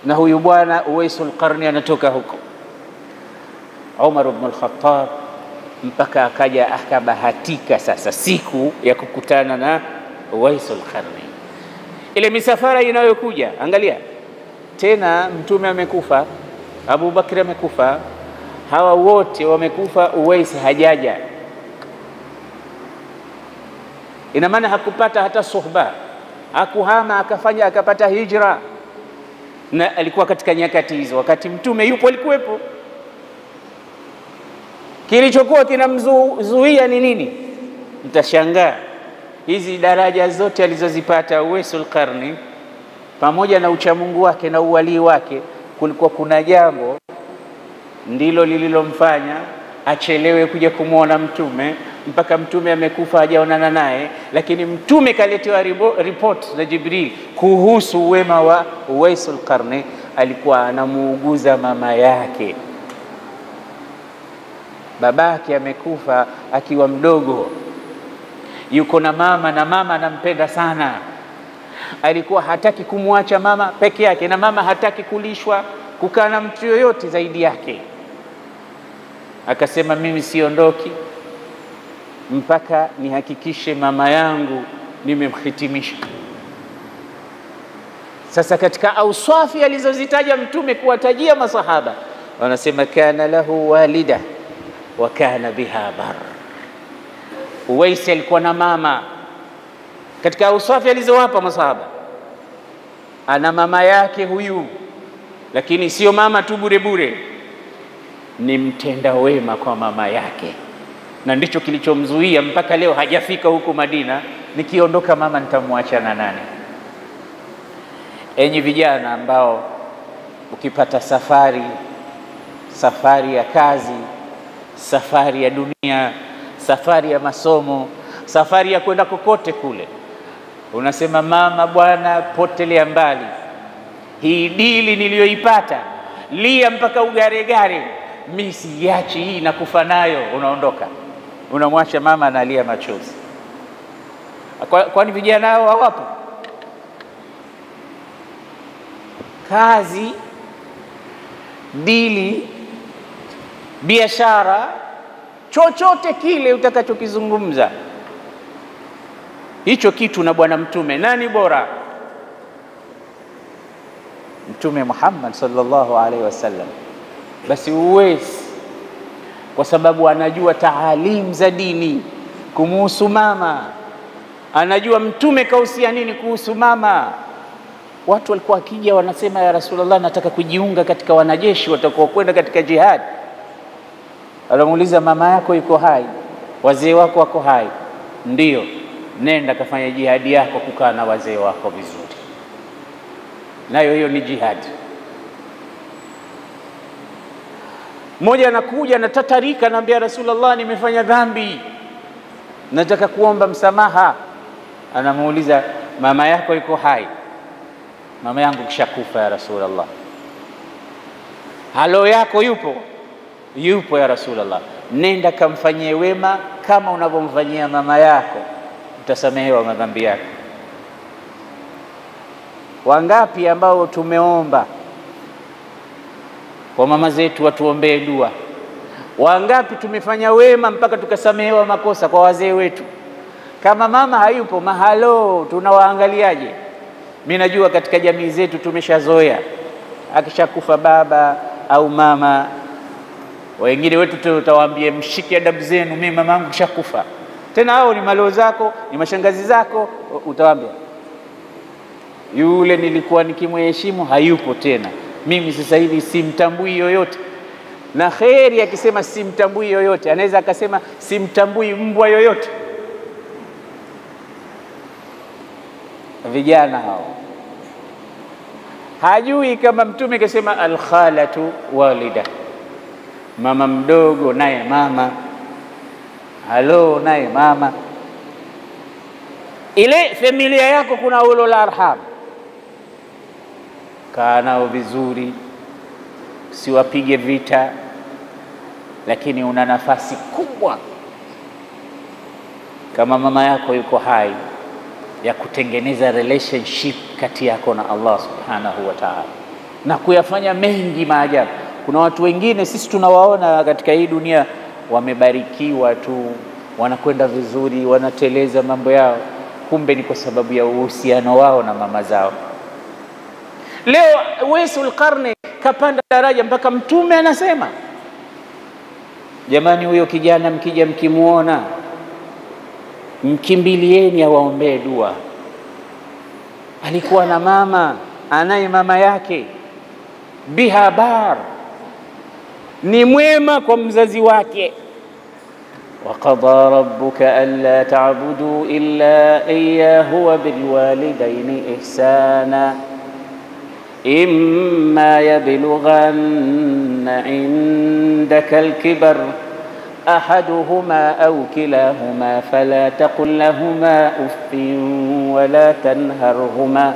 na huyu bwana Uwaisul Qarni anatoka huko. Umar ibn al-Khattab mpaka akaja akabahatika sasa siku ya kukutana na Uwaisul Qarni. Ile misafara inayokuja, angalia tena, Mtume amekufa, Abu Bakr amekufa, hawa wote wamekufa, Uwais hajaja. Ina maana hakupata hata suhba, hakuhama akapata hijra. Na alikuwa katika nyakati hizo, wakati Mtume yupo alikuwepo. Kilichokuwa kinamzuia ni nini? Mtashangaa hizi daraja zote alizozipata Uwaisul Qarni, pamoja na uchamungu wake na uwalii wake, kulikuwa kuna jambo ndilo lililomfanya achelewe kuja kumuona Mtume mpaka Mtume amekufa hajaonana naye. Lakini Mtume kaletewa report na Jibril kuhusu wema wa Uwaisul Qarni. Alikuwa anamuuguza mama yake, babake amekufa akiwa mdogo, yuko na mama, na mama anampenda sana. Alikuwa hataki kumwacha mama peke yake, na mama hataki kulishwa kukaa na mtu yoyote zaidi yake. Akasema mimi siondoki mpaka nihakikishe mama yangu nimemhitimisha. Sasa katika auswafi alizozitaja Mtume kuwatajia masahaba, wanasema kana lahu walida wa kana biha bar. Uwais alikuwa na mama. Katika auswafi alizowapa masahaba, ana mama yake huyu, lakini sio mama tu bure bure, ni mtenda wema kwa mama yake. Na ndicho kilichomzuia mpaka leo hajafika huko Madina, nikiondoka mama nitamwacha na nani? Enyi vijana ambao ukipata safari ya kazi, safari ya dunia, safari ya masomo, safari ya kwenda kokote kule, unasema mama bwana potelea mbali, hii dili niliyoipata lia mpaka ugaregare, mimi siachi hii na kufa nayo. Unaondoka, unamwacha mama analia machozi. Kwani vijana hao hawapo? Kazi, dili, biashara, chochote kile utakachokizungumza, hicho kitu na bwana Mtume, nani bora? Mtume Muhammad sallallahu alaihi wasallam. Basi Uwais, kwa sababu anajua taalim za dini kumuhusu mama, anajua Mtume kausia nini kuhusu mama. Watu walikuwa akija wanasema, ya Rasulullah, nataka kujiunga katika wanajeshi watakao kwenda katika jihad. Anamuuliza, mama yako yuko hai? Wazee wako wako hai? Ndio. Nenda kafanya jihadi yako, kukaa na wazee wako vizuri. Nayo hiyo ni jihad. Mmoja anakuja na tatarika, anambia Rasulullah, nimefanya dhambi, nataka kuomba msamaha. Anamuuliza, mama yako yuko hai? Mama yangu kishakufa ya Rasulullah. Halo yako yupo? Yupo ya Rasulullah. Nenda kamfanyie wema kama unavyomfanyia mama yako, utasamehewa madhambi yako. Wangapi ambao tumeomba kwa mama zetu watuombee dua? Wangapi tumefanya wema mpaka tukasamehewa makosa kwa wazee wetu? Kama mama hayupo, mahalo tunawaangaliaje? Mimi najua katika jamii zetu tumeshazoea, akishakufa baba au mama, wengine wetu tutawaambia mshike adabu zenu, mimi mamangu kishakufa. Tena hao ni maloo zako, ni mashangazi zako, utawaambia yule nilikuwa nikimheshimu hayupo tena, mimi sasa hivi simtambui yoyote. Na kheri akisema simtambui yoyote, anaweza akasema simtambui mbwa yoyote. Vijana hao hajui kama Mtume kasema alkhalatu walida, mama mdogo naye mama, halo naye mama. Ile familia yako kuna ulul arham, kaa nao vizuri, siwapige vita, lakini una nafasi kubwa kama mama yako yuko hai ya kutengeneza relationship kati yako na Allah subhanahu wa ta'ala, na kuyafanya mengi maajabu. Kuna watu wengine sisi tunawaona katika hii dunia wamebarikiwa tu, wanakwenda vizuri, wanateleza mambo yao, kumbe ni kwa sababu ya uhusiano wao na mama zao. Leo Uwaisul Qarni kapanda daraja mpaka Mtume anasema, jamani, huyo kijana mkija mkimuona mkimbilieni awaombee dua. Alikuwa na mama, anaye mama yake biha bar, ni mwema kwa mzazi wake. wa qada rabbuka alla ta'budu illa iyyahu wa bil walidayni ihsana imma yablughanna indaka al-kibar أحدهما أو كلاهما فلا تقل لهما أف ولا تنهرهما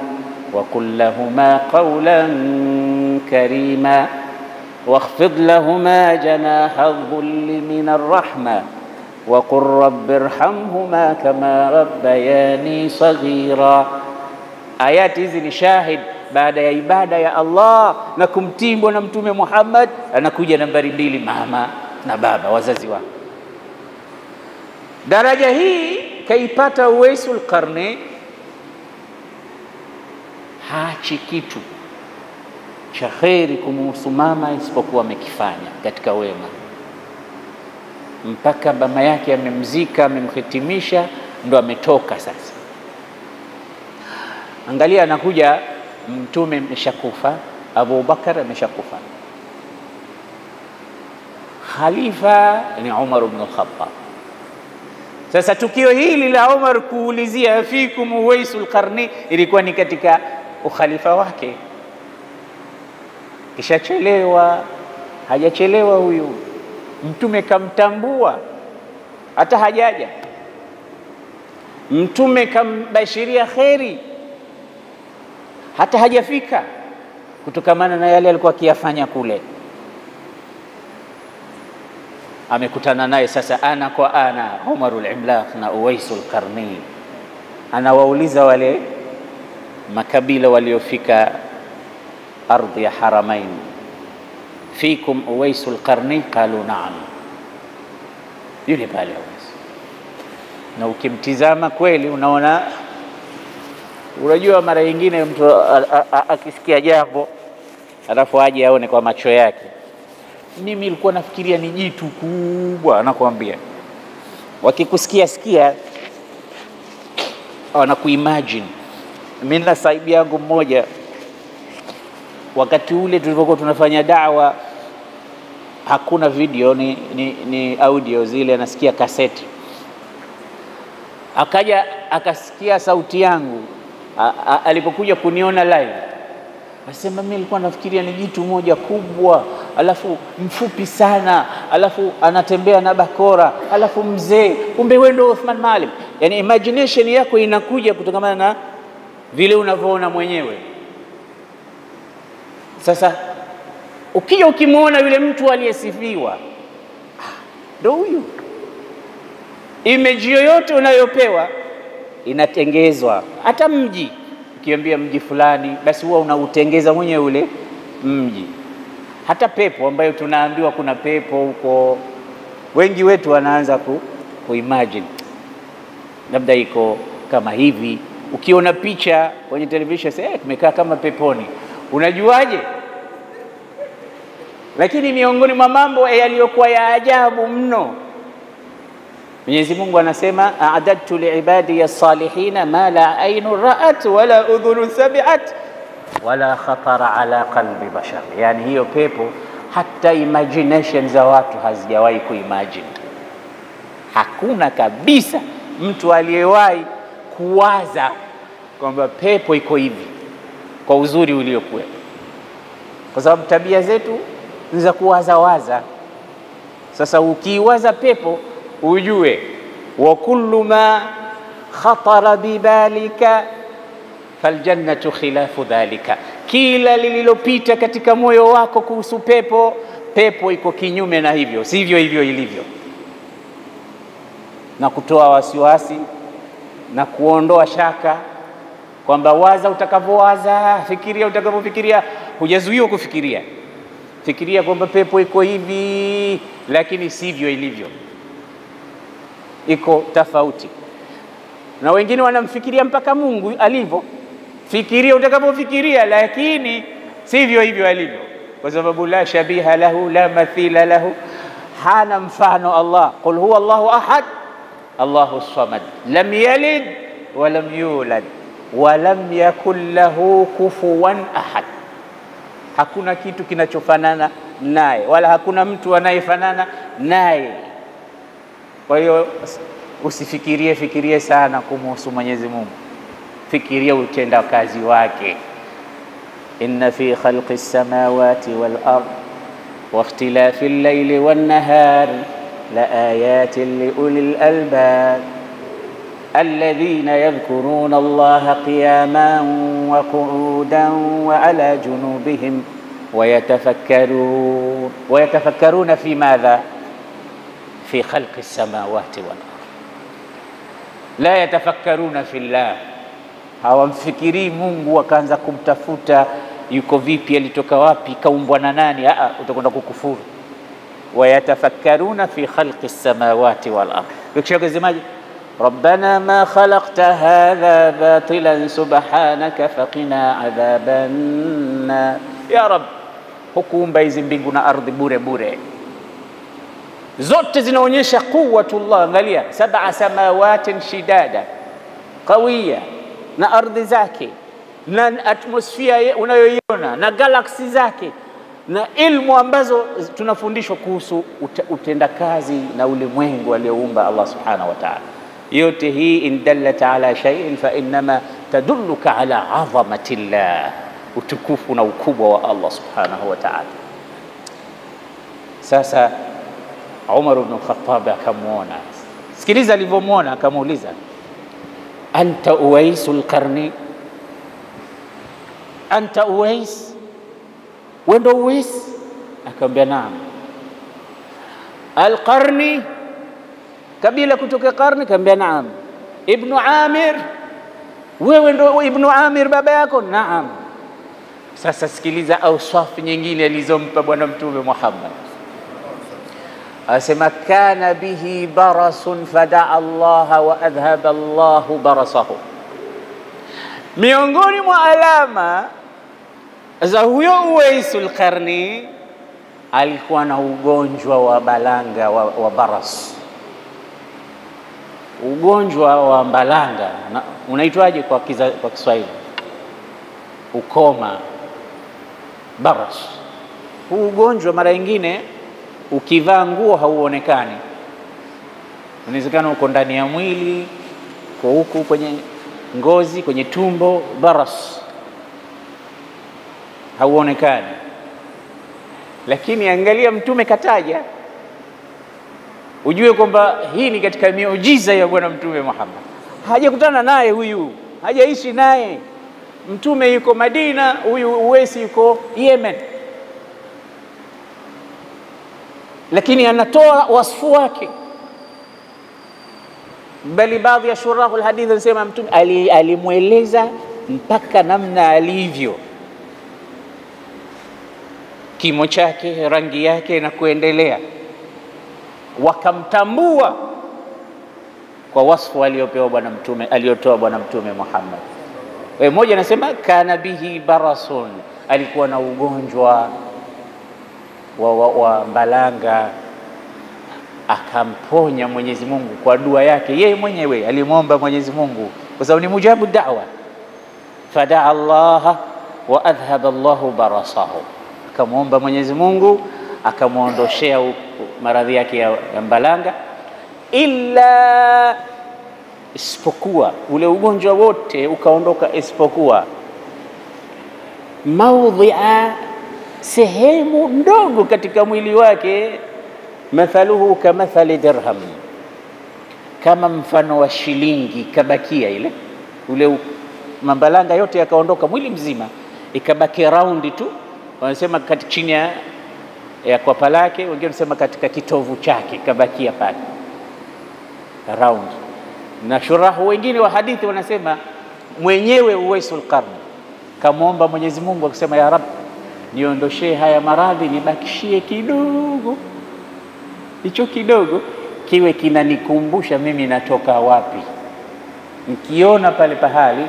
وقل لهما قولا كريما واخفض لهما جناح الذل من الرحمة وقل رب ارحمهما كما ربياني صغيرا. آيات hizi ni shahid baada ya ibada ya Allah na kumtimbo na Mtume Muhammad, anakuja nambari 2, mama na baba, wazazi wao. Daraja hii kaipata Uwaisul Qarni, hachi kitu cha kheri kumuhusu mama isipokuwa amekifanya katika wema, mpaka mama yake amemzika, amemhitimisha, ndo ametoka sasa. Angalia, anakuja Mtume ameshakufa, Abu Bakar ameshakufa, khalifa ni Umar ibn al-Khattab. Sasa tukio hili la Umar kuulizia fikum Uwaisul Qarni ilikuwa ni katika ukhalifa wake. Kishachelewa, hajachelewa huyu. Mtume kamtambua hata hajaja. Mtume kambashiria kheri hata hajafika, kutokamana na yale alikuwa akiyafanya kule. Amekutana naye sasa ana kwa ana, Umarul Imlaq na Uwaisul Qarni. Anawauliza wale makabila waliofika ardhi ya Haramain, fikum Uwaisul Qarni? Qalu na'am. Yule pale na ukimtizama kweli unaona, unajua mara nyingine mtu akisikia jambo alafu aje aone kwa macho yake. Mimi nilikuwa nafikiria ni jitu kubwa, anakuambia. Wakikusikia sikia wanakuimagine. Mimi na sahibi yangu mmoja, wakati ule tulipokuwa tunafanya da'wa, hakuna video, ni audio zile, nasikia kaseti. Akaja akasikia sauti yangu alipokuja kuniona live, asema mimi nilikuwa nafikiria ni jitu moja kubwa, alafu mfupi sana, alafu anatembea na bakora, alafu mzee, kumbe wewe ndio Uthman Maalim. Yani imagination yako inakuja kutokana na vile unavyoona mwenyewe. Sasa ukija ukimuona yule mtu aliyesifiwa, ndio huyu. Image yoyote unayopewa inatengezwa. Hata mji, ukiambia mji fulani, basi huwa unautengeza mwenyewe ule mji. Hata pepo ambayo tunaambiwa kuna pepo huko, wengi wetu wanaanza kuimagine labda iko kama hivi. Ukiona picha kwenye television sasa, tumekaa kama peponi. Unajuaje? Lakini miongoni mwa mambo yaliyokuwa ya ajabu mno, Mwenyezi Mungu anasema a'adadtu li'ibadi as-salihin ma la aynun ra'at wala udhunun sami'at wala khatara ala qalbi bashar. Yani hiyo pepo hata imagination za watu hazijawahi kuimagine. Hakuna kabisa mtu aliyewahi kuwaza kwamba pepo iko hivi kwa uzuri uliokuwa, kwa sababu tabia zetu ni za kuwaza waza. Sasa ukiwaza pepo ujue wa kullu ma khatara bibalika faljannatu khilafu dhalika, kila lililopita katika moyo wako kuhusu pepo, pepo iko kinyume na hivyo, sivyo hivyo ilivyo, na kutoa wasiwasi na kuondoa shaka kwamba waza utakavyowaza, fikiria utakavyofikiria. Hujazuiwa kufikiria, fikiria kwamba pepo iko hivi, lakini sivyo ilivyo, iko tofauti. Na wengine wanamfikiria mpaka Mungu alivyo. Fikiria utakavyofikiria, lakini sivyo hivyo alivyo, kwa sababu la shabiha lahu la mathila lahu, hana mfano Allah. Qul huwa Allahu ahad Allahu samad lam yalid wa lam yulad wa lam yakul lahu kufuwan ahad. Hakuna kitu kinachofanana naye, wala hakuna mtu anayefanana naye. Kwa hiyo fikirie sana kumhusu Mwenyezi Mungu, fikiria utenda kazi wake. Inna fi khalqi samawati wal ard wa ikhtilafi al-layli wan nahar la ayatin li ulil albab alladhina yadhkuruna Allaha qiyaman wa qu'udan wa ala junubihim wa yatafakkaruna fi madha fi khalqi samawati wal ard la yatafakkaruna fillah. Hawamfikiri Mungu wakaanza kumtafuta yuko vipi, alitoka wapi, kaumbwa na nani. Utakwenda kukufuru. Wa yatafakkaruna fi khalqi samawati wal ard. Ukishakusemaje rabbana ma khalaqta hadha batilan subhanaka faqina adhaban nar. Ya Rabb, hukuumba hizi mbingu na ardhi bure bure. Zote zinaonyesha quwwatullah. Angalia, 7 samawatin shidada qawiya, na ardhi zake na atmosphere unayoiona na galaxy zake na ilmu ambazo tunafundishwa kuhusu utendakazi na ulimwengu alioumba Allah subhanahu wa ta'ala. Yote hii in dallat ala shay'in fa inma tadulluka ala azamatillah, utukufu na ukubwa wa Allah subhanahu wa ta'ala. Sasa Umar ibn Khattab akamuona. Sikiliza alivyomuona, akamuuliza anta Uwaisul Qarni, anta Uwais, wendo Uwais? Akamwambia naam. Al-Qarni, kabila kutoka Qarni? Akamwambia naam. Ibn Amir, wewe ndo Ibn Amir baba yako? Naam. Sasa sikiliza auswafu nyingine alizompa bwana Mtume Muhammad. Asema kana bihi barasun fadaa Allah wa adhhaba Allah barasahu. Miongoni mwa alama za huyo Uwaisul Qarni, alikuwa na ugonjwa wa balanga wa baras. Ugonjwa wa balanga unaitwaje kwa Kiswahili? Ukoma, baras. Huu ugonjwa mara nyingine ukivaa nguo hauonekani. Unawezekana uko ndani ya mwili, kwa huku kwenye ngozi, kwenye tumbo, baras hauonekani. lakini angalia Mtume kataja, ujue kwamba hii ni katika miujiza ya Bwana Mtume Muhammad. Hajakutana naye huyu, hajaishi naye. Mtume yuko Madina, huyu Uwais yuko Yemen, lakini anatoa wasfu wake. Bali baadhi ya shurahu alhadith wanasema Mtume alimweleza mpaka namna alivyo, kimo chake, rangi yake na kuendelea, wakamtambua kwa wasfu aliopewa Bwana Mtume, aliotoa Bwana Mtume Muhammad. Mmoja anasema kana bihi barasun, alikuwa na ugonjwa wa mbalanga, akamponya Mwenyezi Mungu kwa dua yake yeye mwenyewe, alimwomba Mwenyezi Mungu kwa sababu ni mujabu da'wa. Fadaa Allah wa adhhaba Allahu barasahu, akamwomba Mwenyezi Mungu akamuondoshea maradhi yake ya mbalanga, illa isipokuwa ule ugonjwa wote ukaondoka, isipokuwa maudhi'a, sehemu ndogo katika mwili wake, mathaluhu kamathali dirham, kama mfano wa shilingi kabakia ile. Ule mambalanga yote yakaondoka mwili mzima, ikabaki round tu, wanasema chini ya kwapa lake, wengine wanasema katika kitovu chake kabakia pale round. Na shurahu wengine wa hadithi wanasema mwenyewe Uwaisul Qarni kamwomba Mwenyezi Mungu akisema, ya Rabb, niondoshee haya maradhi, nibakishie kidogo, hicho kidogo kiwe kinanikumbusha mimi natoka wapi. Nikiona pale pahali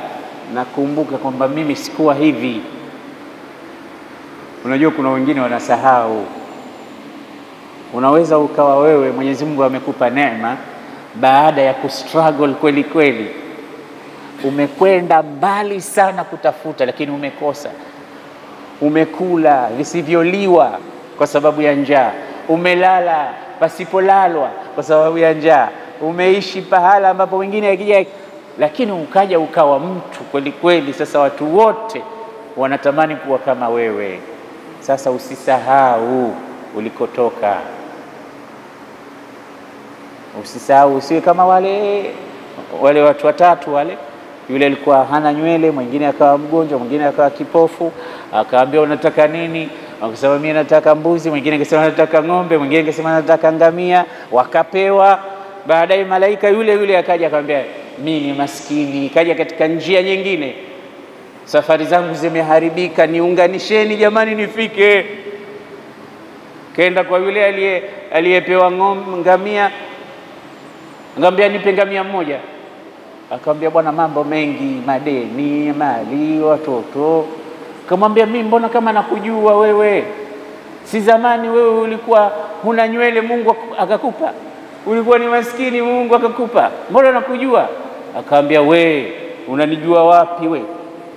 nakumbuka kwamba mimi sikuwa hivi. Unajua kuna wengine wanasahau. Unaweza ukawa wewe Mwenyezi Mungu amekupa neema, baada ya kustruggle kweli kweli, umekwenda mbali sana kutafuta, lakini umekosa. Umekula visivyoliwa kwa sababu ya njaa, umelala pasipolalwa kwa sababu ya njaa, umeishi pahala ambapo wengine wakija, lakini ukaja ukawa mtu kweli kweli. Sasa watu wote wanatamani kuwa kama wewe. Sasa usisahau ulikotoka, usisahau, usiwe kama wale watu watatu wale. Yule alikuwa hana nywele, mwingine akawa mgonjwa, mwingine akawa kipofu, akaambia unataka nini? Akasema mimi nataka mbuzi, mwingine akasema nataka ng'ombe, mwingine akasema nataka ngamia, wakapewa. Baadaye malaika yule akaja akamwambia mimi ni maskini, kaja katika njia nyingine, safari zangu zimeharibika, niunganisheni jamani nifike. Kaenda kwa yule aliyepewa ngamia, ngambia nipe ngamia mmoja. Akamwambia bwana, mambo mengi, madeni, mali, watoto. Akamwambia mimi mbona kama nakujua wewe, si zamani wewe ulikuwa huna nywele Mungu akakupa, ulikuwa ni maskini Mungu akakupa, mbona nakujua? Akamwambia we unanijua wapi we,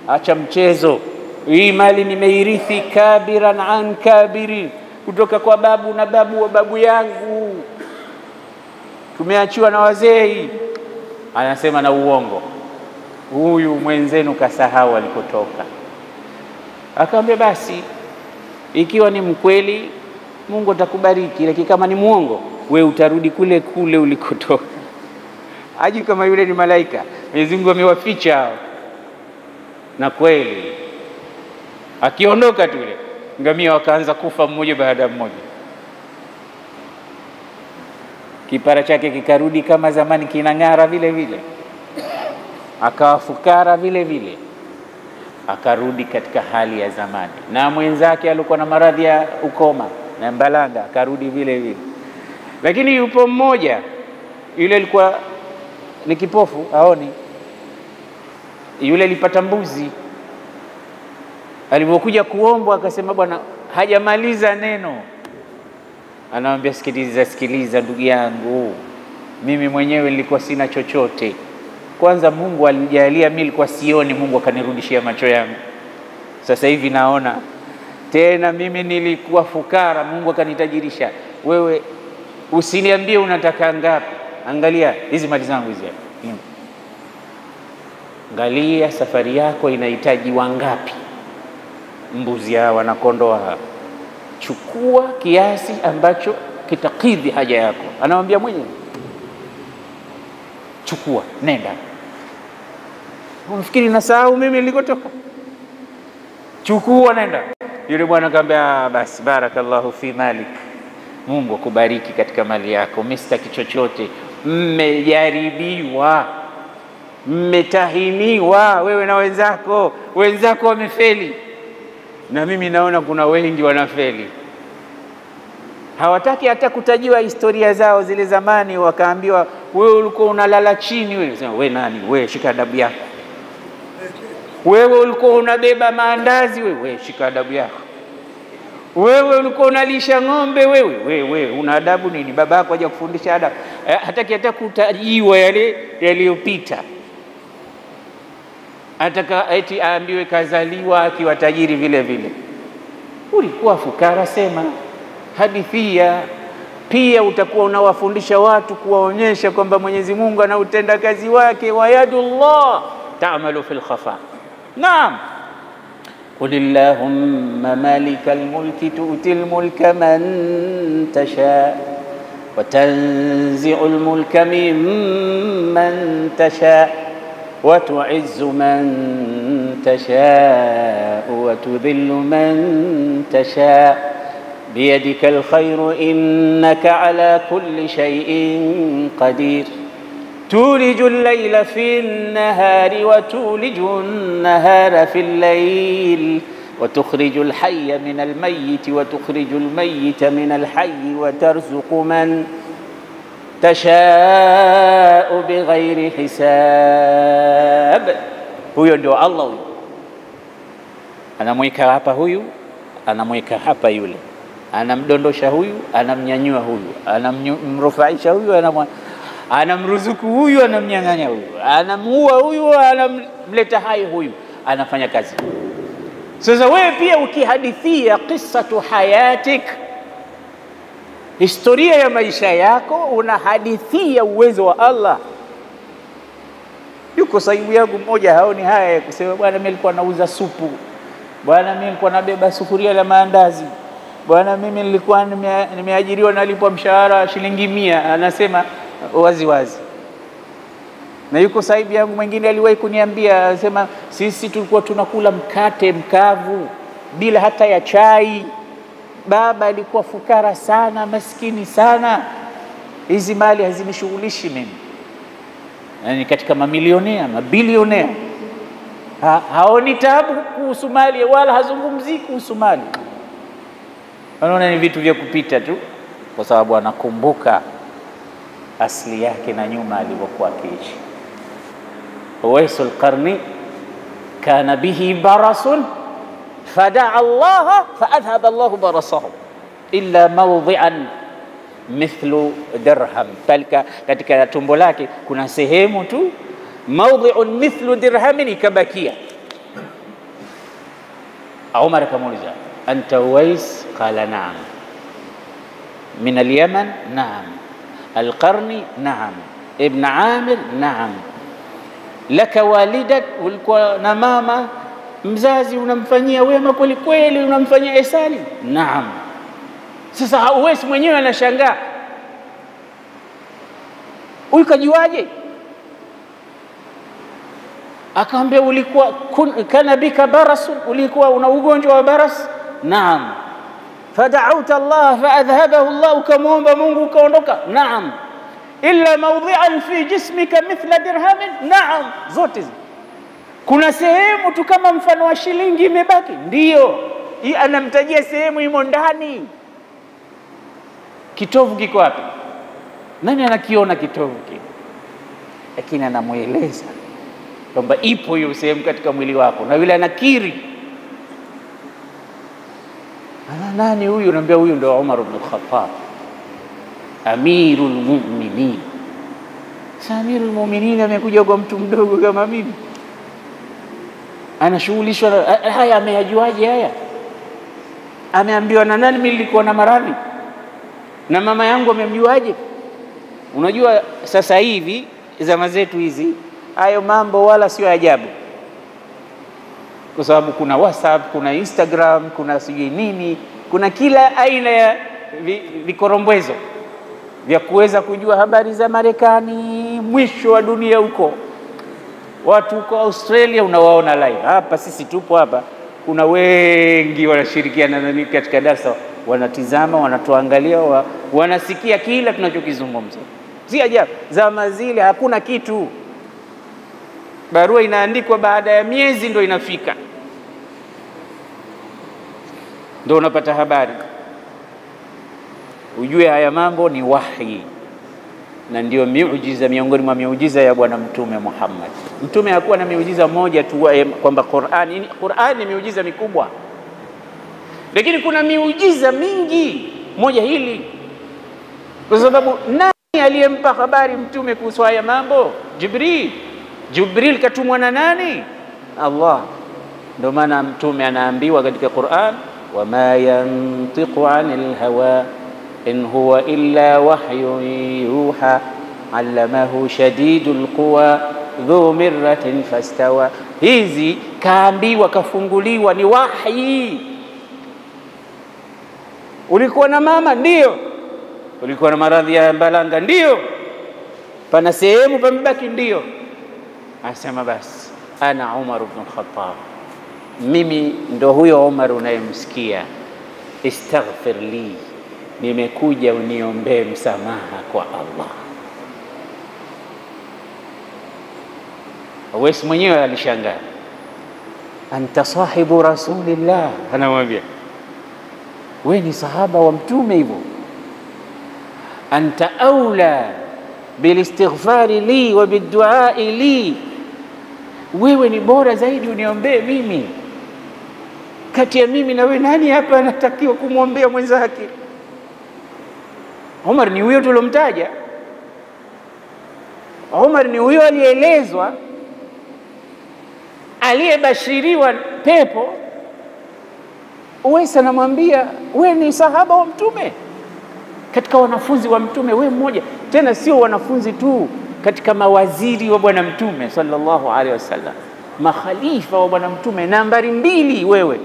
acha mchezo, hii mali nimeirithi kabiran an kabiri, kutoka kwa babu na babu wa babu yangu, tumeachiwa na wazee. Anasema na uongo, huyu mwenzenu kasahau alikotoka. Akamwambia basi ikiwa ni mkweli Mungu atakubariki, lakini kama ni muongo we utarudi kule kule ulikotoka. Aji kama yule ni malaika, Mwenyezi Mungu amewaficha hao. Na kweli akiondoka tu yule ngamia wakaanza kufa mmoja baada ya mmoja, kipara chake kikarudi kama zamani kinang'ara vile vile, akawa fukara vile vile, akarudi katika hali ya zamani. Na mwenzake alikuwa na maradhi ya ukoma na mbalanga, akarudi vile vile. Lakini yupo mmoja yule alikuwa ni kipofu, haoni. Yule alipata mbuzi, alipokuja kuombwa akasema bwana, hajamaliza neno, anamwambia sikiliza ndugu yangu, mimi mwenyewe nilikuwa sina chochote. Kwanza Mungu alinijalia mimi nilikuwa sioni, Mungu akanirudishia macho yangu, sasa hivi naona tena. Mimi nilikuwa fukara, Mungu akanitajirisha. Wewe usiniambie unataka ngapi, angalia hizi mali zangu hizi, angalia safari yako inahitaji wangapi, mbuzi hawa na kondoo hawa. chukua kiasi ambacho kitakidhi haja yako. Anamwambia mwenyewe, chukua, nenda. Unafikiri nasahau mimi nilikotoka? Chukua, nenda. Yule bwana akamwambia, basi barakallahu fi malik, Mungu akubariki katika mali yako, mimi sitaki chochote. Mmejaribiwa, mmetahiniwa wewe na wenzako wamefeli, na mimi naona kuna wengi wanafeli. Hawataki hata kutajiwa historia zao zile zamani, wakaambiwa wewe ulikuwa unalala chini. Wewe sema, wewe nani? Wewe shika adabu yako. Wewe ulikuwa unabeba maandazi, wewe shika adabu yako. Wewe ulikuwa unalisha ng'ombe, wewe una adabu nini? Baba yako haja kufundisha adabu? Hataki hata kutajiwa yale yaliyopita. Ataka eti aambiwe kazaliwa akiwa tajiri vile vile. Ulikuwa fukara, sema hadithia. Pia utakuwa unawafundisha watu, kuwaonyesha kwamba Mwenyezi Mungu ana utenda kazi wake, wa yadullah ta'malu fil khafa. Naam, qulillahumma malikal mulki tu'til mulka man tasha wa tanzi'ul mulka mimman tasha wa tu'izzu man tasha wa tudhillu man tasha بيدك الخير إنك على كل شيء قدير تولج الليل في النهار وتولج النهار في الليل وتخرج الحي من الميت وتخرج الميت من الحي وترزق من تشاء بغير حساب. Huyo ndio Allah huyo. Anamweka hapa huyu, anamweka hapa yule. Anamdondosha huyu, anamnyanyua huyu, anamrufaisha huyu, anamruzuku huyu, anamnyang'anya huyu, anamuua huyu, anamleta hai huyu, anafanya kazi. Sasa wewe pia ukihadithia qissatu hayatik, historia ya maisha yako, unahadithia uwezo wa Allah. Yuko sahibu yangu mmoja haoni haya ya kusema, bwana mimi nilikuwa nauza supu, bwana mimi nilikuwa nabeba sufuria la maandazi, bwana mimi nilikuwa nimeajiriwa nalipwa mshahara shilingi 100. Anasema wazi wazi. Na yuko sahibi yangu mwingine aliwahi kuniambia, anasema sisi tulikuwa tunakula mkate mkavu bila hata ya chai. Baba alikuwa fukara sana, maskini sana, hizi mali hazinishughulishi mimi. Yani katika mamilionea, mabilionea, haoni tabu kuhusu mali wala hazungumzi kuhusu mali. Anaona ni vitu vya kupita tu, kwa sababu anakumbuka asili yake na nyuma alivyokuwa akiishi. Uwaisul Qarni kana bihi barasun fadaa Allah faadhhaba Allah barasahu illa mawdhi'an mithlu dirham. Katika tumbo lake kuna sehemu tu, mawdhi'un mithlu dirhamin, ikabakia. Umar kamuuliza, anta Uwais? Qala na'am. Min al-Yaman? Na'am. Al-Qarni? Na'am. Ibn Amir? Na'am. Laka walidak, ulikuwa na mama mzazi unamfanyia wema kweli kweli, unamfanyia ihsani? Na'am. Sasa Uwais mwenyewe anashangaa, ulikajuaje? Akamwambia, ulikuwa kana bika baras, ulikuwa una ugonjwa wa baras? Naam. Fada'auta Allah faadhhabahu Allah, ukamwomba Mungu ukaondoka? Naam. Illa mawdhi'an fi jismika mithla dirhamin? Naam. Zote kuna sehemu tu kama mfano wa shilingi imebaki? Ndio. Hii anamtajia sehemu imo ndani. Kitovu kiko wapi? Nani anakiona kitovu kile? Lakini anamueleza kwamba ipo hiyo sehemu katika mwili wako, na yule anakiri. Nani huyu? Naambia huyu ndio Umar ibn al-Khattab, Amirul Mu'minin. Amirul Mu'minin amekuja kwa mtu mdogo kama mimi, anashughulishwa haya. Ameyajuaje haya? Ameambiwa na nani mimi nilikuwa na maradhi? Na mama yangu amemjuaje? Unajua sasa hivi zama zetu hizi hayo mambo wala sio ajabu, kwa sababu kuna WhatsApp, kuna Instagram, kuna sijui nini, kuna kila aina ya vikorombwezo vya kuweza kujua habari za Marekani, mwisho wa dunia huko. Watu huko Australia unawaona live. Hapa sisi tupo hapa, kuna wengi wanashirikiana na mimi katika darasa, wanatizama, wanatuangalia, wanasikia kila tunachokizungumza. Si ajabu, zama zile hakuna kitu. Barua inaandikwa baada ya miezi ndio inafika, ndio unapata habari. Ujue haya mambo ni wahi, na ndio miujiza miongoni mwa miujiza ya Bwana Mtume Muhammad. Mtume hakuwa na miujiza moja tu kwamba Qur'an ni miujiza mikubwa, lakini kuna miujiza mingi. Moja hili, kwa sababu nani aliyempa habari Mtume kuhusu haya mambo? Jibril katumwa na nani? Allah. Ndio maana Mtume anaambiwa katika Qur'an, wama yantiqu anil hawa in huwa illa wahyun yuha allamahu shadidul quwa dhu mirratin fastawa. Hizi kaambiwa, kafunguliwa, ni wahi. Ulikuwa na mama? Ndio. Ulikuwa na maradhi ya mbalanga? Ndio. Pana sehemu pamebaki? Ndio. Asema basi, ana Umar ibn Khattab, mimi ndo huyo Umar unayemsikia. Istaghfir li, nimekuja uniombee msamaha kwa Allah. Uwais mwenyewe alishangaa, anta sahibu rasulillah, anamwambia wewe ni sahaba wa Mtume hivyo. Anta aula bilistighfari li wa biduai li, wewe ni bora zaidi uniombee mimi. Kati ya mimi na wewe, nani hapa anatakiwa kumwombea mwenzake? Umar ni huyo tulomtaja. Umar ni huyo alielezwa, aliyebashiriwa pepo. Uwais anamwambia wewe ni sahaba wa Mtume, katika wanafunzi wa Mtume wewe mmoja. Tena sio wanafunzi tu, katika mawaziri wa Bwana Mtume sallallahu alaihi wasallam, makhalifa wa Bwana Mtume nambari 2 wewe.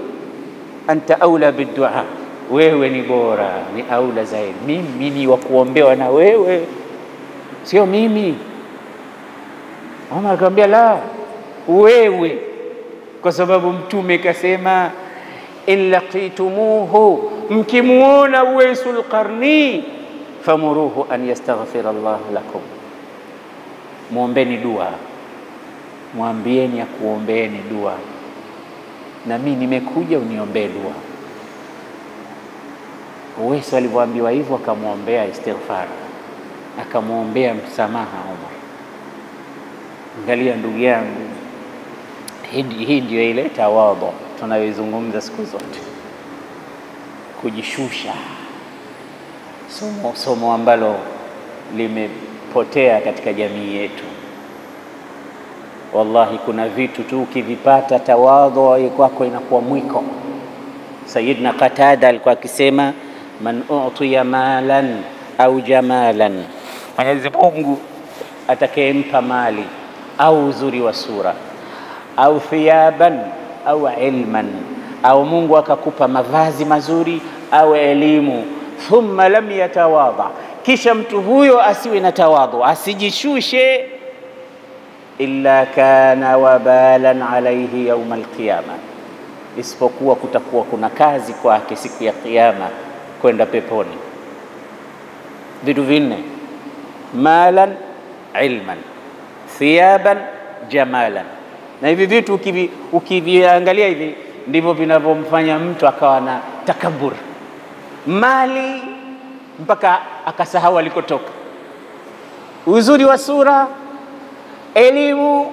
Anta aula bidua, wewe ni bora, ni aula zaidi. Mimi ni wa kuombewa na wewe, sio mimi. Umar akamwambia la, wewe, kwa sababu Mtume kasema in laqitumuhu, mkimuona Uwaisul Qarni, famuruhu an yastaghfira Allah lakum, muombeni dua, mwambieni ya kuombeeni dua, na mimi nimekuja uniombee dua. Uwais alipoambiwa hivyo akamwombea istighfar, akamwombea msamaha Umar. Angalia ndugu yangu, hii ndio ile tawadhu tunayozungumza siku zote, kujishusha. Somo ambalo limepotea katika jamii yetu. Wallahi kuna vitu tu ukivipata tawadhu kwako inakuwa mwiko. Sayyidina Qatada alikuwa akisema, man utiya malan au jamalan, Mwenyezi Mungu atakayempa mali au uzuri wa sura, au thiyaban au ilman, au Mungu akakupa mavazi mazuri au elimu, thumma lam yatawadha, kisha mtu huyo asiwe na tawadhu, asijishushe, illa kana wabalan alayhi yawm alqiyama, isipokuwa kutakuwa kuna kazi kwake siku ya kiyama kwenda peponi. Vitu vinne: malan, ilman, thiyaban, jamalan. Na hivi vitu ukiviangalia hivi ndivyo vinavyomfanya mtu akawa na takabur. Mali mpaka akasahau alikotoka, uzuri wa sura, elimu,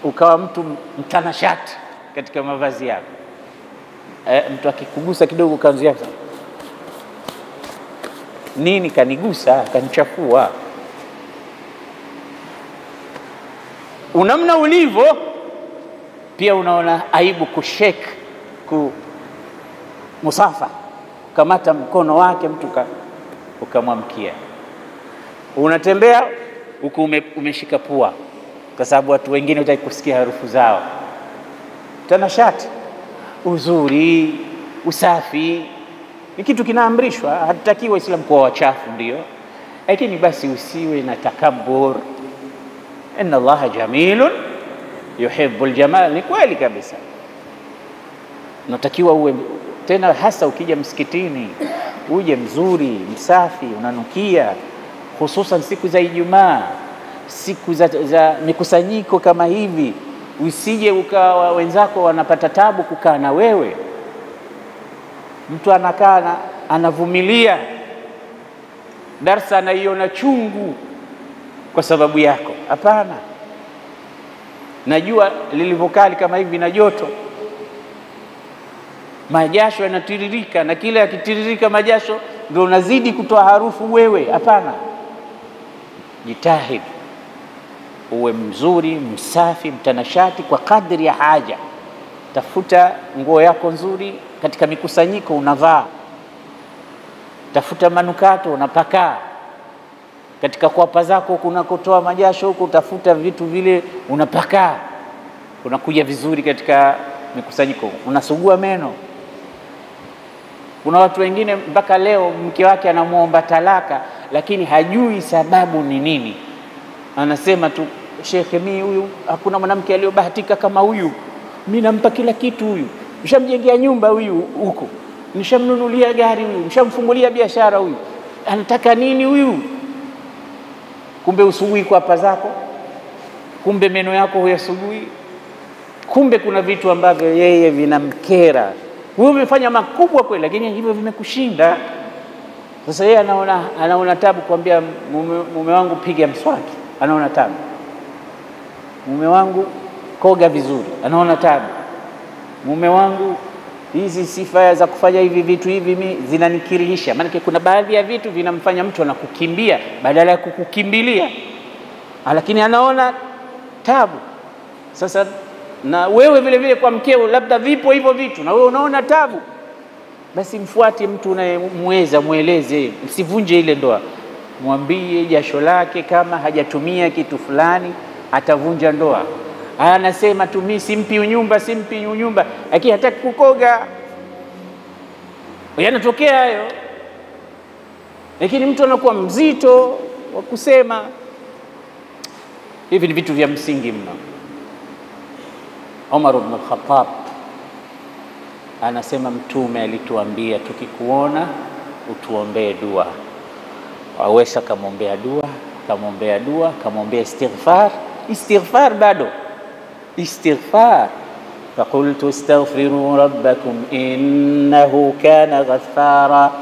ukawa mtu mtanashati katika mavazi yako. Mtu akikugusa kidogo kanzu yako, nini kanigusa, kanichafua. Unamna ulivyo pia unaona aibu kushake, musafa, kamata mkono wake mtu ukamwamkia. Unatembea huku umeshika pua, kwa sababu watu wengine hutaki kusikia harufu zao. Tanashati, uzuri, usafi ni kitu kinaamrishwa. Hatutakiwa Waislamu kuwa wachafu, ndio, lakini basi usiwe na takabur. Inna Allaha jamilun yuhibbul jamal. Ni kweli kabisa, unatakiwa uwe tena, hasa ukija msikitini uje mzuri, msafi, unanukia, hususan siku za Ijumaa, siku za mikusanyiko kama hivi. Usije ukawa wenzako wanapata tabu kukaa na wewe, mtu anakaa anavumilia darsa anaiona chungu kwa sababu yako. Hapana, najua lilivyokali kama hivi na joto, majasho yanatiririka, na kila yakitiririka majasho ndio unazidi kutoa harufu wewe. Hapana, jitahidi uwe mzuri, msafi, mtanashati kwa kadri ya haja. Tafuta nguo yako nzuri, katika mikusanyiko unavaa, tafuta manukato unapaka, katika kwapa zako kunakotoa majasho huko tafuta vitu vile unapaka, unakuja vizuri katika mikusanyiko, unasugua meno. Kuna watu wengine mpaka leo mke wake anamuomba talaka, lakini hajui sababu ni nini. Anasema tu, shekhe, mimi huyu hakuna mwanamke aliyobahatika kama huyu, mimi nampa kila kitu huyu, nishamjengea nyumba huyu huko, nishamnunulia gari huyu, nishamfungulia biashara huyu, anataka nini huyu? Kumbe usugui kwa hapa zako, kumbe meno yako huyasugui, kumbe kuna vitu ambavyo yeye vinamkera. Wewe umefanya makubwa kweli, lakini hivyo vimekushinda. Sasa yeye anaona tabu kuambia mume wangu piga mswaki, anaona tabu. Mume wangu koga vizuri, anaona tabu. Mume wangu hizi sifa za kufanya hivi vitu hivi mimi zinanikirihisha. Maana kuna baadhi ya vitu vinamfanya mtu anakukimbia badala ya kukukimbilia, lakini anaona tabu. Sasa na wewe vile vile kwa mkeo labda vipo hivyo vitu na wewe unaona tabu, basi mfuate mtu unayemweza, mueleze, msivunje ile ndoa. Mwambie jasho lake kama hajatumia kitu fulani atavunja ndoa. Anasema tu mimi simpi nyumba, lakini hataki kukoga. Yanatokea hayo, lakini mtu anakuwa mzito wa kusema. Hivi ni vitu vya msingi mno. Umar ibn al-Khattab anasema Mtume alituambia tukikuona utuombee dua. Waweza kumwombea dua, kumwombea istighfar bado istighfar. فقلت استغفروا ربكم إنه كان غفارا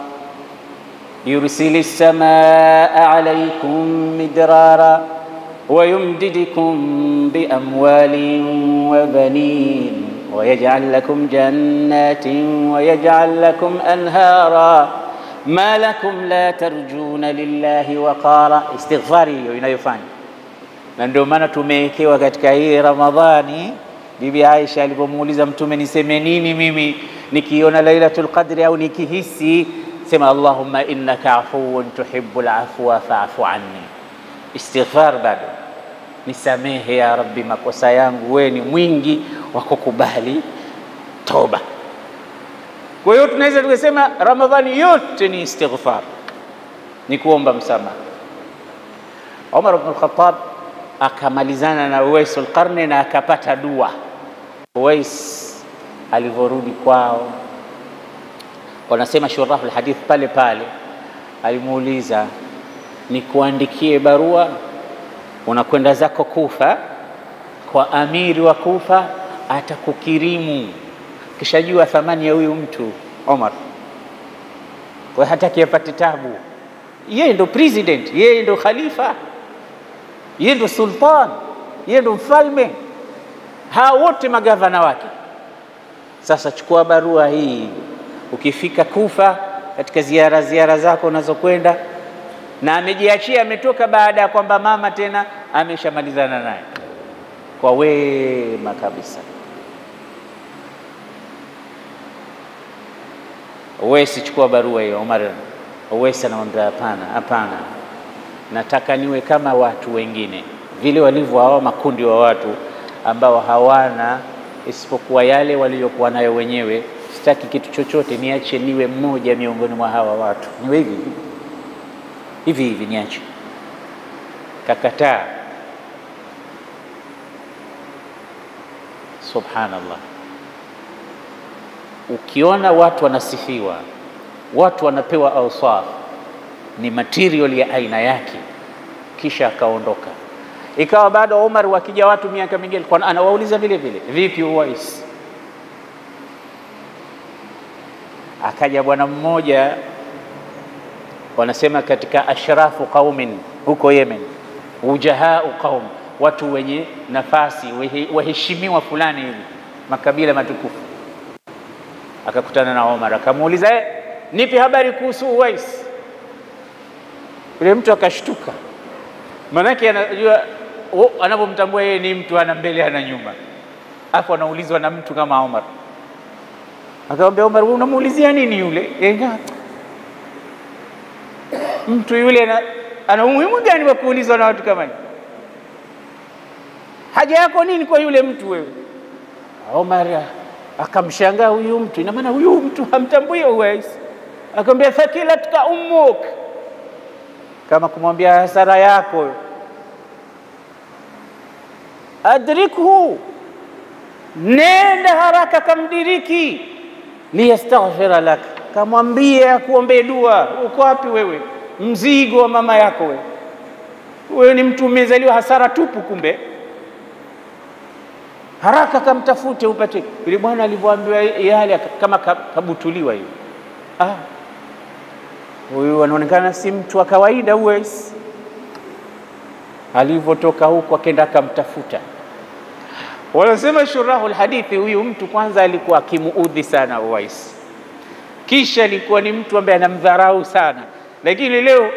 يرسل السماء عليكم مدرارا ويمددكم بأموال وبنين ويجعل لكم جنات ويجعل لكم أنهارا ما لكم لا ترجون لله وقارا. Istighfari hiyo inayofanya, na ndio maana tumewekewa katika hii Ramadhani. Bibi Aisha alipomuuliza Mtume, niseme nini mimi nikiona Lailatul Qadri au nikihisi? Sema Allahumma innaka afuwun tuhibbul afwa fa'fu anni. Istighfar bado, nisamehe ya Rabbi makosa yangu, wewe ni mwingi wa kukubali toba. Kwa hiyo tunaweza tukasema Ramadhani yote ni istighfar, ni kuomba msamaha. Umar ibn al-Khattab akamalizana na Uwais al-Qarni na akapata dua. Uwais alivorudi kwao, wanasema shurah al-hadith pale alimuuliza, nikuandikie barua, unakwenda zako Kufa kwa amiri wa Kufa, atakukirimu. Kisha jua thamani ya huyu mtu Umar, kwa hataki apate tabu. Yeye ndo president, yeye ndo khalifa, yeye ndo sultan, yeye ndo mfalme, hao wote magavana wake. Sasa chukua barua hii, ukifika Kufa katika ziara zako unazokwenda, na amejiachia, ametoka baada ya kwamba mama tena ameshamalizana naye kwa wema kabisa. Uwais chukua barua hiyo. Umar Uwais anaomba, hapana, nataka niwe kama watu wengine vile walivyo hao makundi wa watu ambao hawana isipokuwa yale waliokuwa nayo wenyewe, sitaki kitu chochote, niache niwe mmoja miongoni mwa hawa watu, niwe hivi niache. Kakataa. Subhanallah. Ukiona watu wanasifiwa, watu wanapewa awsaf, ni material ya aina yake, kisha akaondoka. Ikawa bado Umar wakija watu miaka mingine kwa anawauliza vile vile, vipi Uwais? Akaja bwana mmoja, wanasema katika ashrafu qaumin huko Yemen, ujahau qaum, watu wenye nafasi, waheshimiwa fulani hivi, makabila matukufu. Akakutana na Umar, akamuuliza, nipi habari kuhusu Uwais? Yule mtu akashtuka, manake anajua anapomtambua yeye ni mtu ana mbele ana nyuma, afu anaulizwa na mtu kama Umar. Akamwambia Umar, unamuulizia nini yule? Mtu yule ana umuhimu gani wa kuulizwa na watu kama hivi? Haja yako nini kwa yule mtu wewe? Umar akamshangaa huyu mtu, ina maana huyu mtu hamtambui Uwais. Akamwambia, thakilatka ummuk, kama kumwambia hasara yako, adrikhu, nenda haraka kamdiriki, liyastaghfira lak, kamwambie akuombe dua. Uko wapi wewe? Mzigo wa mama yako wewe ni mtu umezaliwa hasara tupu, kumbe haraka kamtafute upate. Yule bwana alivyoambiwa yale kama kabutuliwa hiyo. Huyu anaonekana si mtu wa kawaida Uwais. Alivyotoka huko akaenda akamtafuta. Wanasema shurahul hadithi, huyu mtu kwanza alikuwa akimuudhi sana Uwais, kisha alikuwa ni mtu ambaye anamdharau sana, lakini leo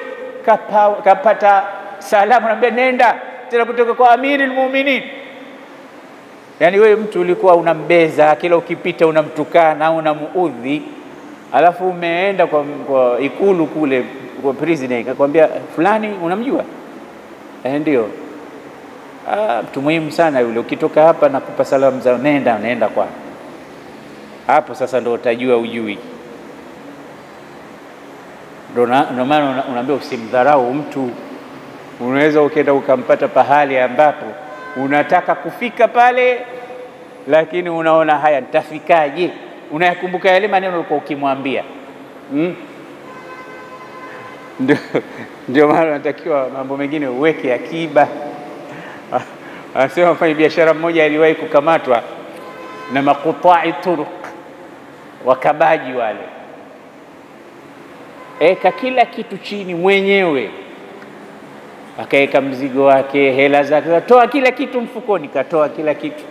kapata salamu, anambia nenda tena kutoka kwa Amirul Mu'minin. Yani wewe mtu ulikuwa unambeza, kila ukipita unamtukana au unamuudhi, alafu umeenda kwa ikulu kule kwa president akakwambia fulani unamjua? Ndio. Mtu muhimu sana yule, ukitoka hapa nakupa salamu za nenda kwa. Hapo sasa ndio utajua ujui. Ndio maana unaambia usimdharau mtu. Unaweza ukaenda ukampata pahali ambapo unataka kufika pale, lakini unaona haya nitafikaje? Unayakumbuka yale maneno ulikuwa ukimwambia. Ndio maana unatakiwa mambo mengine uweke akiba. Anasema mfanya biashara mmoja aliwahi kukamatwa na makutai turuq, wakabaji wale. Eka kila kitu chini mwenyewe, akaeka mzigo wake, hela zake, toa kila kitu mfukoni, katoa kila kitu.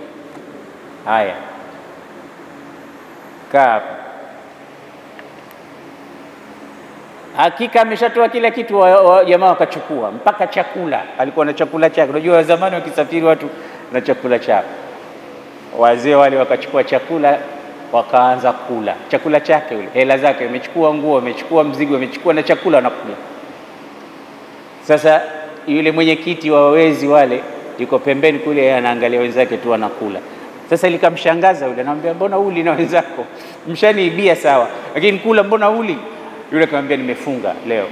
Haya, kaa. Hakika ameshatoa kila kitu, jamaa wakachukua mpaka chakula. Alikuwa na chakula chake. Unajua zamani wakisafiri watu na chakula chao. Wazee wale wakachukua chakula, wakaanza kula chakula chake yule, hela zake, amechukua nguo, amechukua mzigo, amechukua na chakula anakula. Sasa yule mwenyekiti wa wezi wale yuko pembeni kule, anaangalia wenzake tu wanakula. Sasa likamshangaza yule, anamwambia mbona uli na wenzako? Mshaniibia sawa, lakini kula mbona uli? Yule akamwambia nimefunga leo.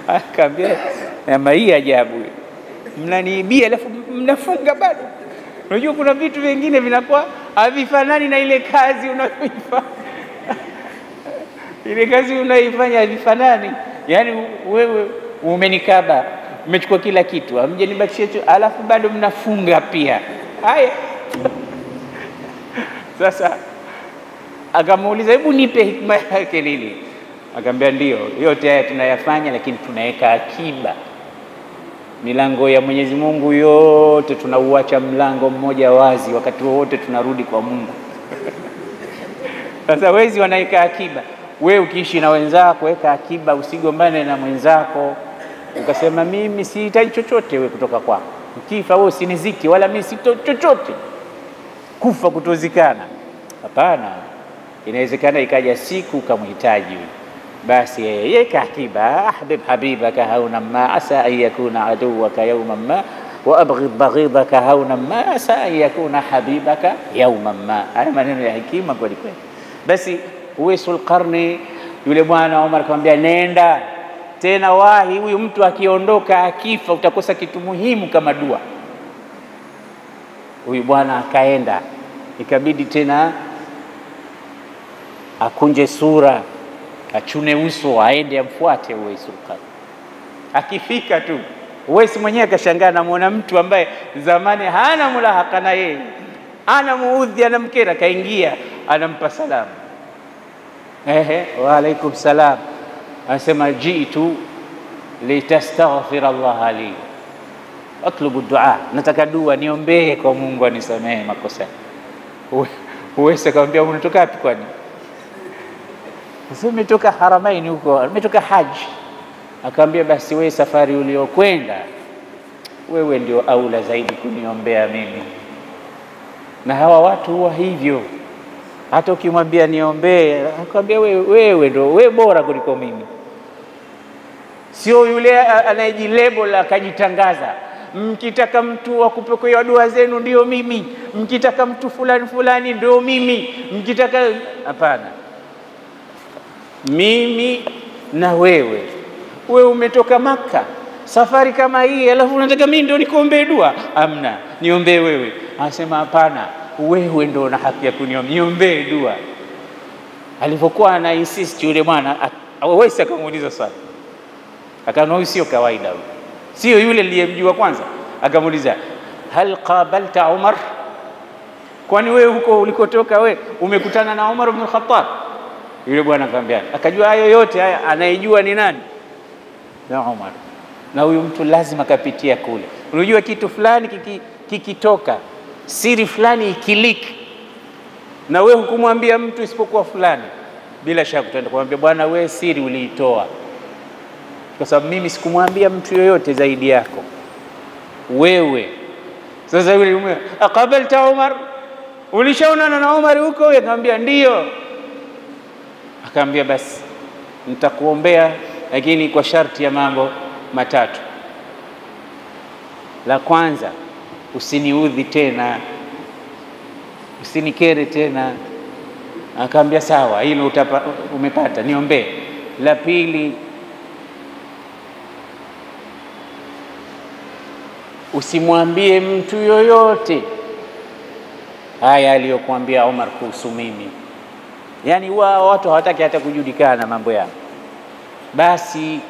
Akamwambia ama hii ajabu, mnaniibia alafu mnafunga bado. Unajua kuna vitu vingine vinakuwa havifanani na ile kazi unayoifanya. Ile kazi unaifanya havifanani. Yani wewe umenikaba, umechukua kila kitu, hamjanibakishia alafu bado mnafunga pia. Haya. Sasa akamuuliza, hebu nipe hikma yake nini? Akamwambia ndio, yote haya tunayafanya, lakini tunaweka akiba. Milango ya Mwenyezi Mungu yote tunauacha mlango mmoja wazi, wakati wote tunarudi kwa Mungu. Sasa wezi wanaweka akiba. Wewe ukiishi na wenzako, weka akiba, usigombane na mwenzako ukasema mimi sihitaji chochote wewe kutoka kwako. Ukifa wewe usiniziki, wala mimi si chochote. Kufa kutozikana. Hapana. Inawezekana ikaja siku ukamhitaji wewe, basi yeka akiba. Ahbib habibaka hauna ma asa ayakuna aduwaka yawman ma wa abghid baghidaka hauna ma sa yakuna habibaka yawman ma. Haya maneno ya hekima kweli kweli. Basi Uwaisul Qarni, yule bwana Umar akamwambia nenda tena, wahi, huyu mtu akiondoka akifa utakosa kitu muhimu kama dua. Huyu bwana akaenda, ikabidi tena akunje sura, achune uso, aende amfuate Uwaisul Qarni. Akifika tu Uwais mwenyewe akashangaa, namuona mtu ambaye zamani hana mulahaka na yeye, ana muudhi, anamkera, kaingia anampa salamu. Wa alaikum salam. Anasema jitu litastaghfir Allah li atlubu dua, nataka dua, niombee kwa Mungu anisamehe makosa. Uwais akamwambia unatoka wapi kwani? Sasa umetoka Haramaini huko, umetoka haji. Akamwambia basi wewe safari uliokwenda wewe ndio aula zaidi kuniombea mimi. Na hawa watu huwa hivyo, hata ukimwambia niombee akwambia wewe ndio wewe bora kuliko mimi. Sio yule anayejilabel akajitangaza, mkitaka mtu akupokea dua zenu ndio mimi, mkitaka mtu fulani fulani ndio mimi, mkitaka. Hapana, mimi na wewe. Wewe umetoka Maka safari kama hii, alafu unataka mimi ndio nikuombee dua? Amna, niombee wewe. Anasema hapana, wewe ndio una haki ya kuniombea dua. Alipokuwa ana insist yule bwana, wewe akamuuliza swali, akaona sio kawaida huyo, sio yule aliyemjua kwanza. Akamuuliza hal qabalta Umar, kwani wewe huko ulikotoka wewe umekutana na Umar ibn Khattab? Yule bwana akamwambia, akajua hayo yote haya anayejua ni nani? Na Umar. Na huyu mtu lazima kapitia kule. Unajua kitu fulani kikitoka, siri fulani ikiliki, na wewe hukumwambia mtu isipokuwa fulani, bila shaka utaenda kumwambia bwana, wewe siri uliitoa, kwa sababu mimi sikumwambia mtu yoyote zaidi yako wewe. Sasa yule mume, aqabalta Umar, ulishaonana na Umar huko? Akamwambia ndio. Akamwambia basi nitakuombea, lakini kwa sharti ya mambo matatu. La kwanza, usiniudhi tena, usinikere tena. Akamwambia sawa, hilo umepata, niombee. La pili, usimwambie mtu yoyote haya aliyokuambia Umar kuhusu mimi. Yani watu hawataki hata kujulikana mambo yao. Basi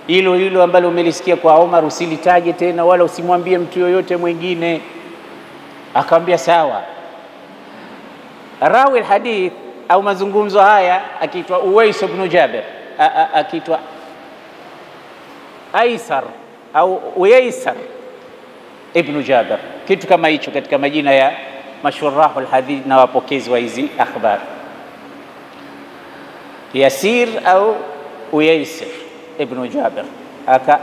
hilo ambalo umelisikia kwa Umar usilitaje tena, wala usimwambie mtu yoyote mwingine. Akamwambia sawa. Rawi alhadith au mazungumzo haya akiitwa Uwais ibn Jabir, akiitwa Aisar au Uyaisar ibn Jabir, kitu kama hicho katika majina ya mashurahu alhadith na wapokezi wa hizi akhbar. Yasir au Uyaisir ibn Jabir.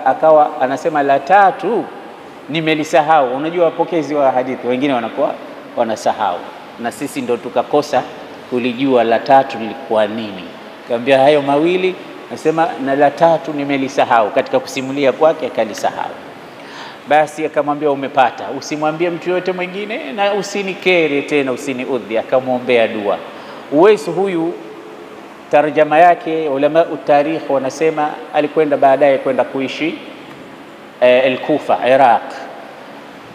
Akawa anasema la tatu nimelisahau. Unajua wapokezi wa hadithi wengine wanakuwa wanasahau, na sisi ndo tukakosa kulijua la tatu lilikuwa nini. Kaambia hayo mawili, nasema na la tatu nimelisahau, katika kusimulia kwake akalisahau. Basi akamwambia umepata, usimwambie mtu yote mwingine na usinikere tena, usiniudhi. Akamwombea dua. Uwais huyu tarjama yake ulama utarikh wanasema alikwenda baadaye kwenda kuishi al-Kufa, Iraq.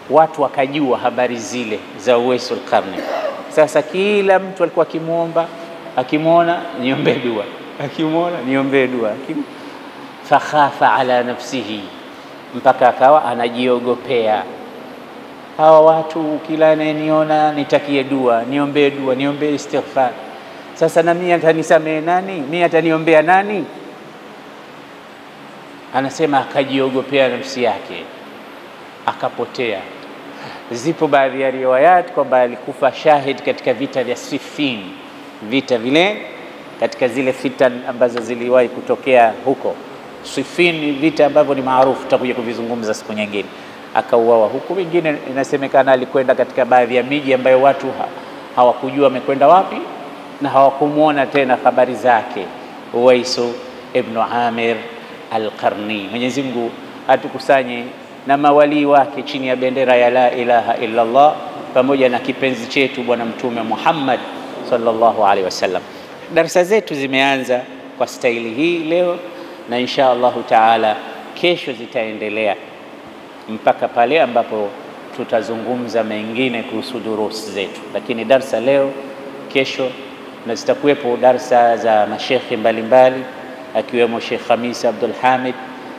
Watu wakajua habari zile za Uwaisul Qarni. Sasa kila mtu alikuwa akimuomba, akimwona niombe dua, akimwona niombe dua, fakhafa ala nafsihi, mpaka akawa anajiogopea. Hawa watu kila anayeniona nitakie dua, niombe dua, niombe istighfar. Sasa na mimi atanisamehe nani? Mimi ataniombea nani? Anasema akajiogopea nafsi yake, akapotea. Zipo baadhi ya riwayat kwamba alikufa shahid katika vita vya Siffin, vita vile katika zile fitan ambazo ziliwahi kutokea huko Siffin, vita ambavyo ni maarufu, tutakuja kuvizungumza siku nyingine. Akauawa huko. Wengine inasemekana alikwenda katika baadhi ya miji ambayo watu hawakujua amekwenda wapi na hawakumuona tena habari zake. Uwais ibn Amir al-Qarni. Mwenyezi Mungu atukusanye na mawali wake chini ya bendera ya la ilaha illa Allah, pamoja na kipenzi chetu Bwana Mtume Muhammad sallallahu alaihi wasallam. Darasa zetu zimeanza kwa staili hii leo, na insha Allahu taala kesho zitaendelea mpaka pale ambapo tutazungumza mengine kuhusu durusi zetu. Lakini darsa leo, kesho, na zitakuwepo darsa za mashekhi mbalimbali akiwemo Sheikh Khamis Abdul Hamid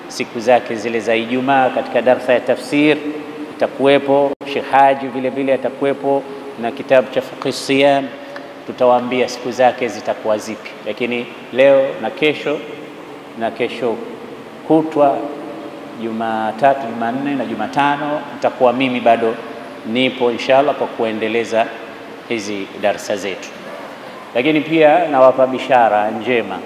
siku zake zile za Ijumaa katika darsa ya tafsir itakuwepo. Sheikh Haji vile vile atakuwepo na kitabu cha fiqh siyam, tutawaambia siku zake zitakuwa zipi. Lakini leo na kesho kutwa Jumatatu, Jumanne na Jumatano nitakuwa mimi bado nipo inshallah kwa kuendeleza hizi darasa zetu. Lakini pia nawapa bishara njema,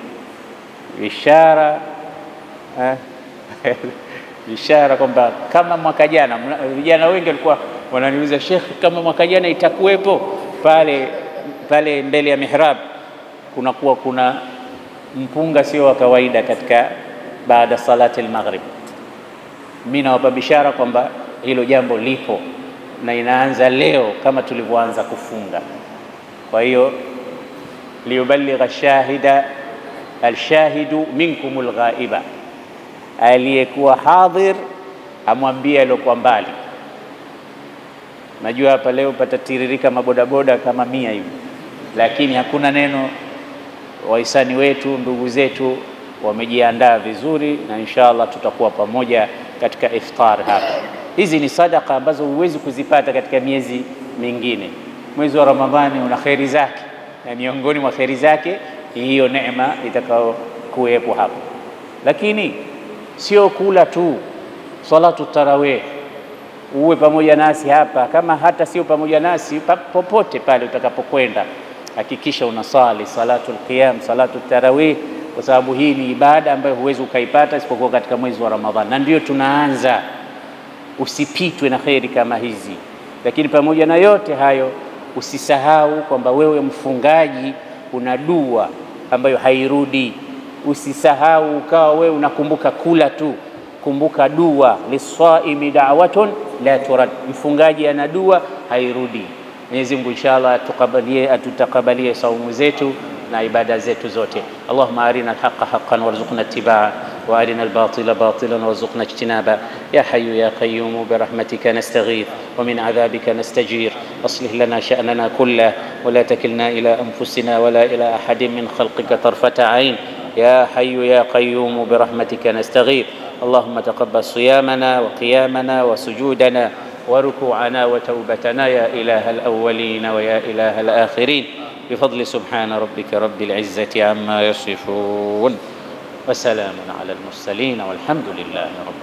bishara kwamba kama mwaka jana, vijana wengi walikuwa wananiuliza, Sheikh, kama mwaka jana itakuwepo pale mbele ya mihrab kuna mpunga sio wa kawaida katika baada salati al-maghrib. Mimi nawapa bishara kwamba hilo jambo lipo na inaanza leo kama tulivyoanza kufunga. Kwa hiyo liyuballigha al-shahidu minkumul ghaiba, aliyekuwa hadhir amwambie aliyokuwa mbali. Najua hapa leo patatiririka mabodaboda kama 100 hivi, lakini hakuna neno. Wahisani wetu, ndugu zetu wamejiandaa vizuri, na inshallah tutakuwa pamoja katika iftar hapa. Hizi ni sadaka ambazo huwezi kuzipata katika miezi mingine. Mwezi wa Ramadhani una khairi zake, na miongoni mwa khairi zake hiyo neema itakao kuwepo hapa. Lakini sio kula tu, salatu tarawih uwe pamoja nasi hapa. Kama hata sio pamoja nasi, popote pale utakapokwenda, hakikisha unasali salatul qiyam, salatu tarawih, kwa sababu hii ni ibada ambayo huwezi ukaipata isipokuwa katika mwezi wa Ramadhani, na ndio tunaanza. Usipitwe na khairi kama hizi. Lakini pamoja na yote hayo, usisahau kwamba wewe mfungaji una dua ambayo hairudi. Usisahau ukawa wewe unakumbuka kula tu, kumbuka dua, lisaimi da'watun la turad. Mfungaji ana dua hairudi. Mwenyezi Mungu inshallah atutakabalie saumu zetu na ibada zetu zote. Allahumma arina al-haqqa haqqan warzuqna ittiba'a wa arina al-batila batilan warzuqna ijtinaba. Ya hayyu ya qayyum bi rahmatika nastaghith wa min 'adhabika nastajir. aslih lana sha'nana kullahu wa la takilna ila anfusina wa la ila ahadin min khalqika tarfata 'ain. يا حي يا قيوم برحمتك نستغيث. اللهم تقبل صيامنا وقيامنا وسجودنا وركوعنا وتوبتنا يا إله الأولين ويا إله الآخرين، بفضل سبحان ربك رب العزة عما يصفون، وسلام على المرسلين والحمد لله رب